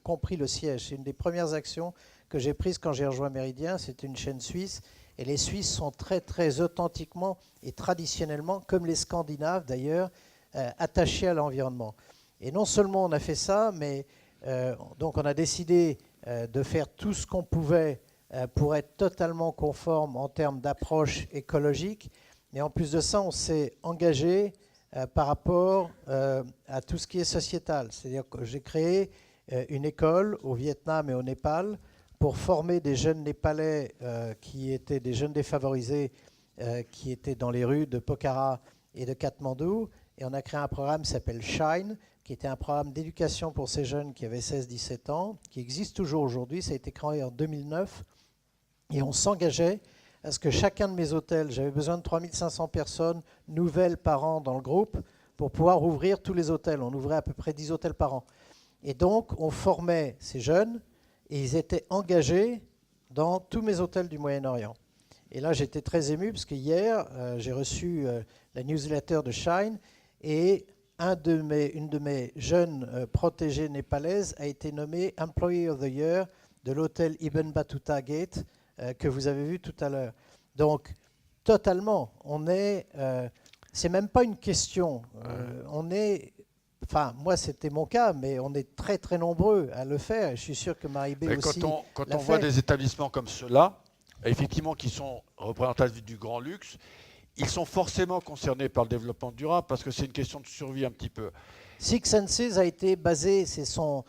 compris le siège. C'est une des premières actions que j'ai prises quand j'ai rejoint Méridien. C'est une chaîne suisse. Et les Suisses sont très, très authentiquement et traditionnellement, comme les Scandinaves d'ailleurs, attachés à l'environnement. Et non seulement on a fait ça, mais donc on a décidé de faire tout ce qu'on pouvait pour être totalement conforme en termes d'approche écologique. Mais en plus de ça, on s'est engagé par rapport à tout ce qui est sociétal. C'est-à-dire que j'ai créé une école au Vietnam et au Népal pour former des jeunes Népalais qui étaient des jeunes défavorisés qui étaient dans les rues de Pokhara et de Katmandou. Et on a créé un programme qui s'appelle Shine, qui était un programme d'éducation pour ces jeunes qui avaient 16-17 ans, qui existe toujours aujourd'hui. Ça a été créé en 2009. Et on s'engageait à ce que chacun de mes hôtels, j'avais besoin de 3500 personnes nouvelles par an dans le groupe pour pouvoir ouvrir tous les hôtels. On ouvrait à peu près 10 hôtels par an. Et donc, on formait ces jeunes et ils étaient engagés dans tous mes hôtels du Moyen-Orient. Et là, j'étais très ému parce que hier, j'ai reçu la newsletter de Shine et une de mes jeunes protégées népalaises a été nommée Employee of the Year de l'hôtel Ibn Battuta Gate que vous avez vu tout à l'heure. Donc, totalement, c'est même pas une question. Moi, c'était mon cas, mais on est très, très nombreux à le faire. Et je suis sûr que Marie-B aussi Quand l'a on voit fait. des établissements comme ceux-là, effectivement, qui sont représentatifs du grand luxe, ils sont forcément concernés par le développement durable parce que c'est une question de survie un petit peu. Six Senses a été basé, c'est son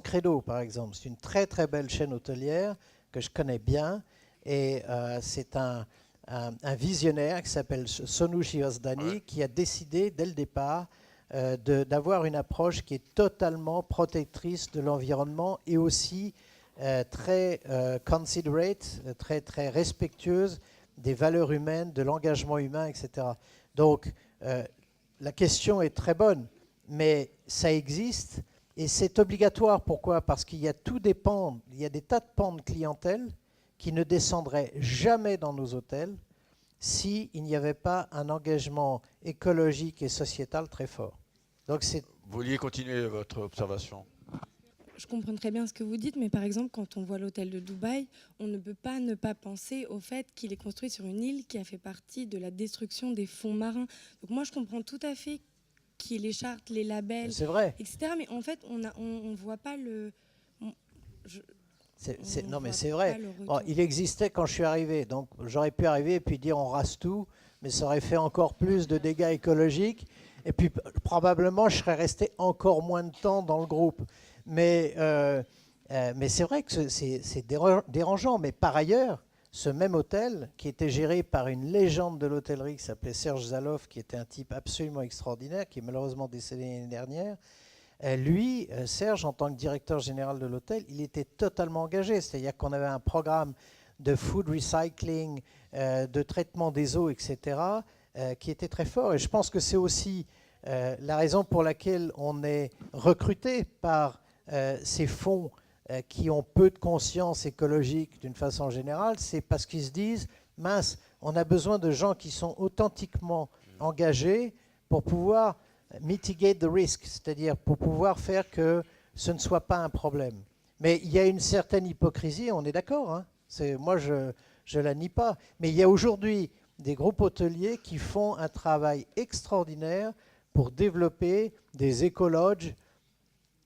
credo par exemple. C'est une très très belle chaîne hôtelière que je connais bien et c'est un visionnaire qui s'appelle Sonu Shiosdani qui a décidé dès le départ d'avoir une approche qui est totalement protectrice de l'environnement et aussi très considerate, très très respectueuse des valeurs humaines, de l'engagement humain, etc. Donc la question est très bonne. Mais ça existe et c'est obligatoire. Pourquoi? Parce qu'il y a il y a des tas de pans de clientèle qui ne descendraient jamais dans nos hôtels s'il n'y avait pas un engagement écologique et sociétal très fort. Donc Vous vouliez continuer votre observation? Je comprends très bien ce que vous dites, mais par exemple, quand on voit l'hôtel de Dubaï, on ne peut pas ne pas penser au fait qu'il est construit sur une île qui a fait partie de la destruction des fonds marins. Donc moi, je comprends tout à fait qu'il y ait les chartes, les labels, c'est vrai. etc. Mais en fait, on ne voit pas le... Non, mais c'est vrai. Bon, il existait quand je suis arrivé, donc j'aurais pu arriver et puis dire on rase tout, mais ça aurait fait encore plus de dégâts écologiques. Et puis probablement, je serais resté encore moins de temps dans le groupe. Mais c'est vrai que c'est dérangeant. Mais par ailleurs, ce même hôtel, qui était géré par une légende de l'hôtellerie qui s'appelait Serge Zaloff, qui était un type absolument extraordinaire, qui est malheureusement décédé l'année dernière, lui, Serge, en tant que directeur général de l'hôtel, il était totalement engagé. C'est-à-dire qu'on avait un programme de food recycling, de traitement des eaux, etc., qui était très fort. Et je pense que c'est aussi la raison pour laquelle on est recruté par ces fonds qui ont peu de conscience écologique d'une façon générale. C'est parce qu'ils se disent, mince, on a besoin de gens qui sont authentiquement engagés pour pouvoir mitigate the risk, c'est-à-dire pour pouvoir faire que ce ne soit pas un problème. Mais il y a une certaine hypocrisie, on est d'accord, hein. Moi, je la nie pas. Mais il y a aujourd'hui des groupes hôteliers qui font un travail extraordinaire pour développer des écologes,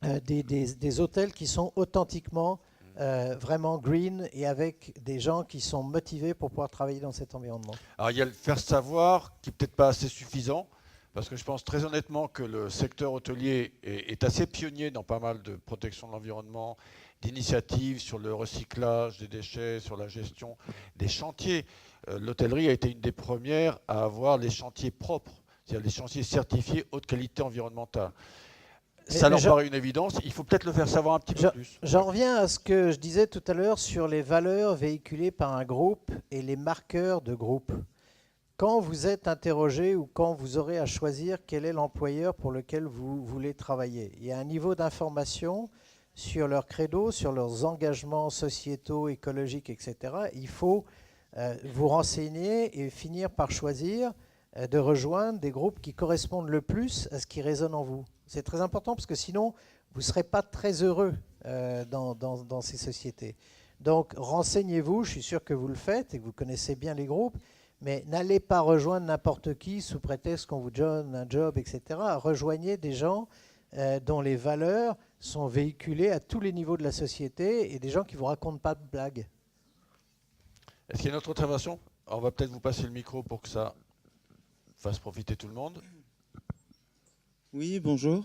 des hôtels qui sont authentiquement vraiment green et avec des gens qui sont motivés pour pouvoir travailler dans cet environnement. Alors il y a le faire savoir qui n'est peut-être pas assez suffisant. Parce que je pense très honnêtement que le secteur hôtelier est assez pionnier dans pas mal de protection de l'environnement, d'initiatives sur le recyclage des déchets, sur la gestion des chantiers. L'hôtellerie a été une des premières à avoir les chantiers propres, c'est-à-dire les chantiers certifiés haute qualité environnementale. Ça leur paraît une évidence, il faut peut-être le faire savoir un petit peu plus. J'en reviens à ce que je disais tout à l'heure sur les valeurs véhiculées par un groupe et les marqueurs de groupe. Quand vous êtes interrogé ou quand vous aurez à choisir quel est l'employeur pour lequel vous voulez travailler, il y a un niveau d'information sur leur credo, sur leurs engagements sociétaux, écologiques, etc. Il faut vous renseigner et finir par choisir de rejoindre des groupes qui correspondent le plus à ce qui résonne en vous. C'est très important parce que sinon, vous ne serez pas très heureux dans ces sociétés. Donc, renseignez-vous, je suis sûr que vous le faites et que vous connaissez bien les groupes. Mais n'allez pas rejoindre n'importe qui sous prétexte qu'on vous donne un job, etc. Rejoignez des gens dont les valeurs sont véhiculées à tous les niveaux de la société et des gens qui ne vous racontent pas de blagues. Est-ce qu'il y a une autre intervention? On va peut-être vous passer le micro pour que ça fasse profiter tout le monde. Oui, bonjour.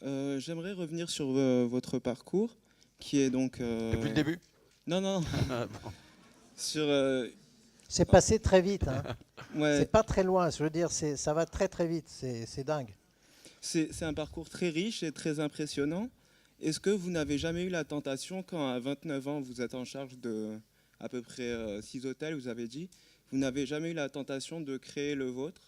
J'aimerais revenir sur votre parcours, qui est donc... Depuis le début? Non. Bon. Sur... C'est passé très vite. Hein. Ouais. C'est pas très loin. Je veux dire, ça va très très vite. C'est dingue. C'est un parcours très riche et très impressionnant. Est-ce que vous n'avez jamais eu la tentation, quand à 29 ans vous êtes en charge de à peu près 6 hôtels, vous avez dit, vous n'avez jamais eu la tentation de créer le vôtre,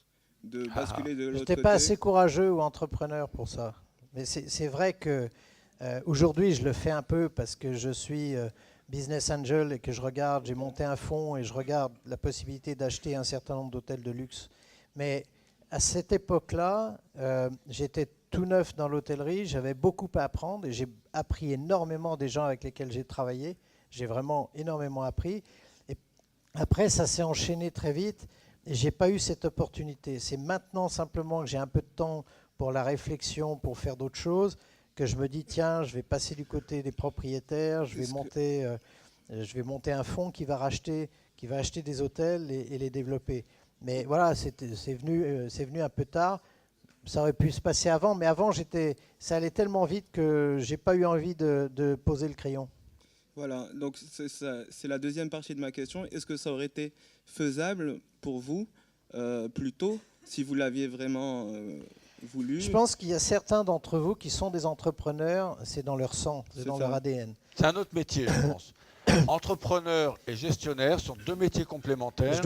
de basculer de l'autre côté? J'étais pas assez courageux ou entrepreneur pour ça. Mais c'est vrai que aujourd'hui je le fais un peu parce que je suis business angel et que j'ai monté un fonds et je regarde la possibilité d'acheter un certain nombre d'hôtels de luxe. Mais à cette époque-là, j'étais tout neuf dans l'hôtellerie, j'avais beaucoup à apprendre et j'ai appris énormément des gens avec lesquels j'ai travaillé. J'ai vraiment énormément appris. Et Après, ça s'est enchaîné très vite et j'ai pas eu cette opportunité. C'est maintenant simplement que j'ai un peu de temps pour la réflexion, pour faire d'autres choses, que je me dis tiens, je vais passer du côté des propriétaires, je vais monter un fonds qui va acheter des hôtels et les développer. Mais voilà, c'est venu un peu tard. Ça aurait pu se passer avant, mais avant, ça allait tellement vite que j'ai pas eu envie de poser le crayon. Voilà, donc c'est la deuxième partie de ma question. Est-ce que ça aurait été faisable pour vous plus tôt, si vous l'aviez vraiment voulu? Je pense qu'il y a certains d'entre vous qui sont des entrepreneurs, c'est dans leur sang, c'est dans ça. leur ADN. C'est un autre métier, je pense. Entrepreneur et gestionnaire sont deux métiers complémentaires.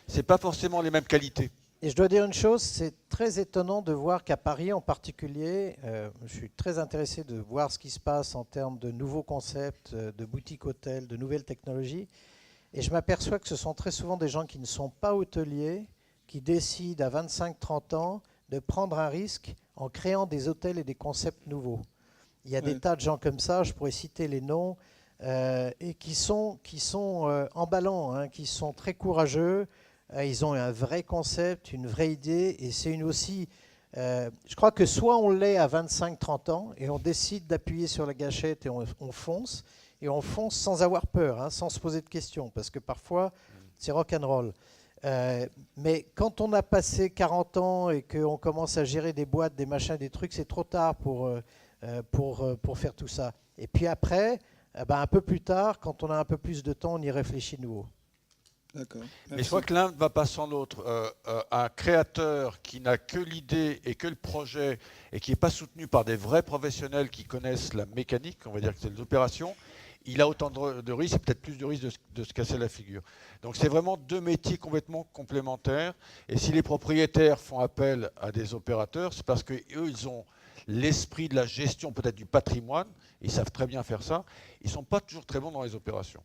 C'est pas forcément les mêmes qualités. Et je dois dire une chose, c'est très étonnant de voir qu'à Paris en particulier, je suis très intéressé de voir ce qui se passe en termes de nouveaux concepts, de boutiques hôtels, de nouvelles technologies. Et je m'aperçois que ce sont très souvent des gens qui ne sont pas hôteliers, qui décident à 25-30 ans de prendre un risque en créant des hôtels et des concepts nouveaux. Il y a des tas de gens comme ça, je pourrais citer les noms, et qui sont emballants, hein, qui sont très courageux. Ils ont un vrai concept, une vraie idée, et c'est aussi... je crois que soit on l'est à 25-30 ans, et on décide d'appuyer sur la gâchette et on fonce sans avoir peur, hein, sans se poser de questions, parce que parfois, c'est rock'n'roll. Mais quand on a passé 40 ans et qu'on commence à gérer des boîtes, des machins, des trucs, c'est trop tard pour faire tout ça. Et puis après, un peu plus tard, quand on a un peu plus de temps, on y réfléchit de nouveau. D'accord. Mais je crois que l'un ne va pas sans l'autre. Un créateur qui n'a que l'idée et que le projet et qui n'est pas soutenu par des vrais professionnels qui connaissent la mécanique, on va dire que c'est les opérations, il a autant de risques et peut-être plus de risques de se casser la figure. Donc c'est vraiment deux métiers complètement complémentaires. Et si les propriétaires font appel à des opérateurs, c'est parce qu'eux, ils ont l'esprit de la gestion peut-être du patrimoine, ils savent très bien faire ça, ils ne sont pas toujours très bons dans les opérations.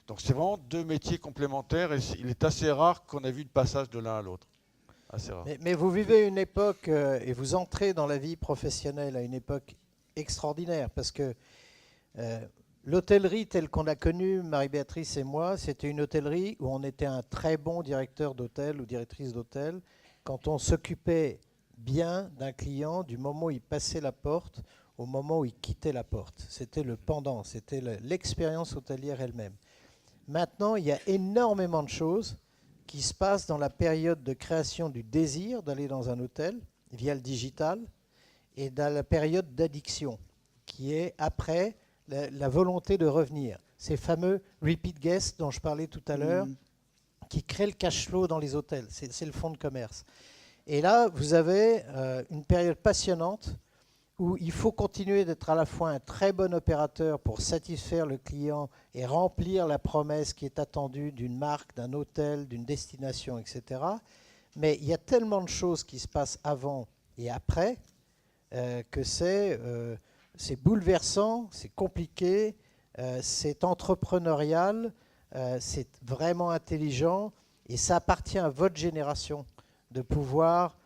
Donc c'est vraiment deux métiers complémentaires et il est assez rare qu'on ait vu le passage de l'un à l'autre. Assez rare. Mais vous vivez une époque et vous entrez dans la vie professionnelle à une époque extraordinaire parce que l'hôtellerie telle qu'on l'a connue, Marie-Béatrice et moi, c'était une hôtellerie où on était un très bon directeur d'hôtel ou directrice d'hôtel quand on s'occupait bien d'un client du moment où il passait la porte au moment où il quittait la porte. C'était le pendant, c'était l'expérience hôtelière elle-même. Maintenant, il y a énormément de choses qui se passent dans la période de création du désir d'aller dans un hôtel via le digital et dans la période d'addiction qui est après la volonté de revenir. Ces fameux repeat guests dont je parlais tout à l'heure qui créent le cash flow dans les hôtels. C'est le fonds de commerce. Et là, vous avez une période passionnante où il faut continuer d'être à la fois un très bon opérateur pour satisfaire le client et remplir la promesse qui est attendue d'une marque, d'un hôtel, d'une destination, etc. Mais il y a tellement de choses qui se passent avant et après que c'est bouleversant, c'est compliqué, c'est entrepreneurial, c'est vraiment intelligent et ça appartient à votre génération de pouvoir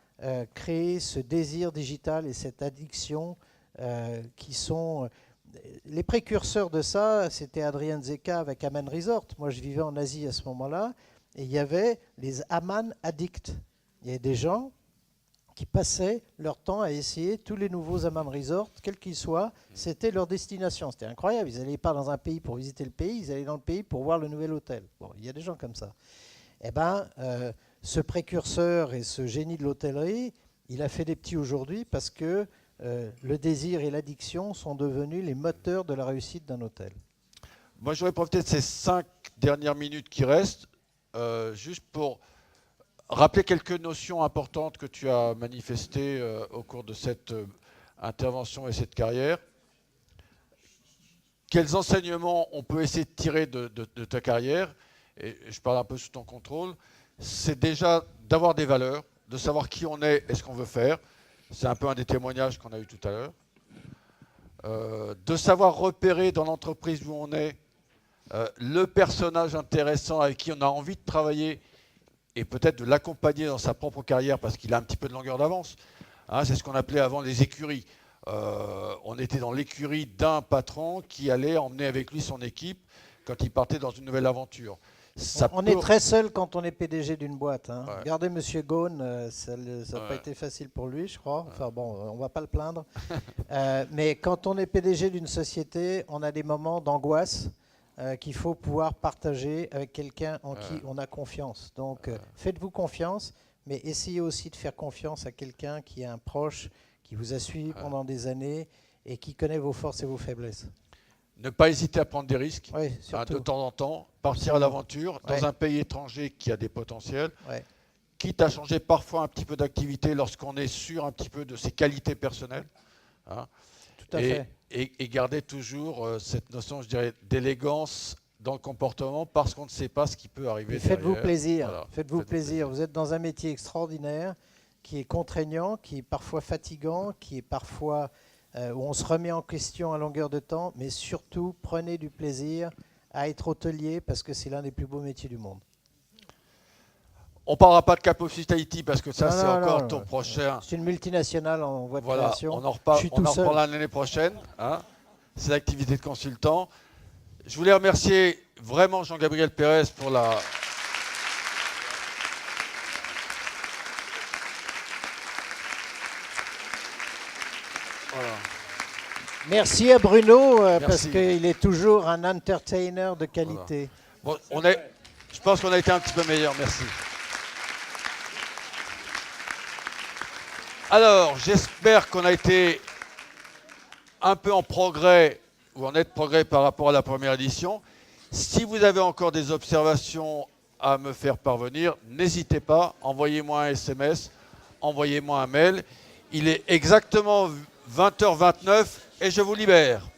créer ce désir digital et cette addiction qui sont... Les précurseurs de ça, c'était Adrian Zeka avec Aman Resort. Moi, je vivais en Asie à ce moment-là, et il y avait les Aman Addicts. Il y avait des gens qui passaient leur temps à essayer tous les nouveaux Aman Resort, quels qu'ils soient, c'était leur destination. C'était incroyable. Ils n'allaient pas dans un pays pour visiter le pays, ils allaient dans le pays pour voir le nouvel hôtel. Bon, il y a des gens comme ça. Eh bien... ce précurseur et ce génie de l'hôtellerie, il a fait des petits aujourd'hui parce que le désir et l'addiction sont devenus les moteurs de la réussite d'un hôtel. Moi, j'aurais profité de ces 5 dernières minutes qui restent, juste pour rappeler quelques notions importantes que tu as manifestées au cours de cette intervention et cette carrière. Quels enseignements on peut essayer de tirer de ta carrière, et je parle un peu sous ton contrôle. C'est déjà d'avoir des valeurs, de savoir qui on est et ce qu'on veut faire. C'est un peu un des témoignages qu'on a eu tout à l'heure. De savoir repérer dans l'entreprise où on est le personnage intéressant avec qui on a envie de travailler et peut-être de l'accompagner dans sa propre carrière parce qu'il a un petit peu de longueur d'avance. Hein, c'est ce qu'on appelait avant les écuries. On était dans l'écurie d'un patron qui allait emmener avec lui son équipe quand il partait dans une nouvelle aventure. On est très seul quand on est PDG d'une boîte. Hein. Ouais. Regardez M. Ghosn, ça n'a pas été facile pour lui, je crois. Enfin bon, on ne va pas le plaindre. Mais quand on est PDG d'une société, on a des moments d'angoisse qu'il faut pouvoir partager avec quelqu'un en qui on a confiance. Donc faites-vous confiance, mais essayez aussi de faire confiance à quelqu'un qui est un proche, qui vous a suivi pendant des années et qui connaît vos forces et vos faiblesses. Ne pas hésiter à prendre des risques, Oui, de surtout. temps en temps, partir à l'aventure dans un pays étranger qui a des potentiels, Ouais. quitte à changer parfois un petit peu d'activité lorsqu'on est sûr un petit peu de ses qualités personnelles. Hein, Tout à fait. et garder toujours cette notion, je dirais, d'élégance dans le comportement parce qu'on ne sait pas ce qui peut arriver. Faites-vous derrière. plaisir. Voilà. Faites-vous plaisir. Vous êtes dans un métier extraordinaire qui est contraignant, qui est parfois fatigant, qui est parfois où on se remet en question à longueur de temps, mais surtout prenez du plaisir à être hôtelier parce que c'est l'un des plus beaux métiers du monde. On ne parlera pas de Cap Hospitality parce que ça, Non, c'est non, encore non, ton non. prochain. C'est une multinationale en voie de Voilà, création. on en Je suis tout seul. reparlera l'année prochaine. Hein. C'est l'activité de consultant. Je voulais remercier vraiment Jean-Gabriel Pérez pour la. Voilà. Merci à Bruno parce Merci. qu'il est toujours un entertainer de qualité. Bon, je pense qu'on a été un petit peu meilleur. Merci. Alors, j'espère qu'on a été un peu en progrès ou en net progrès par rapport à la première édition. Si vous avez encore des observations à me faire parvenir, n'hésitez pas, envoyez-moi un SMS, envoyez-moi un mail. Il est exactement 20h29 et je vous libère.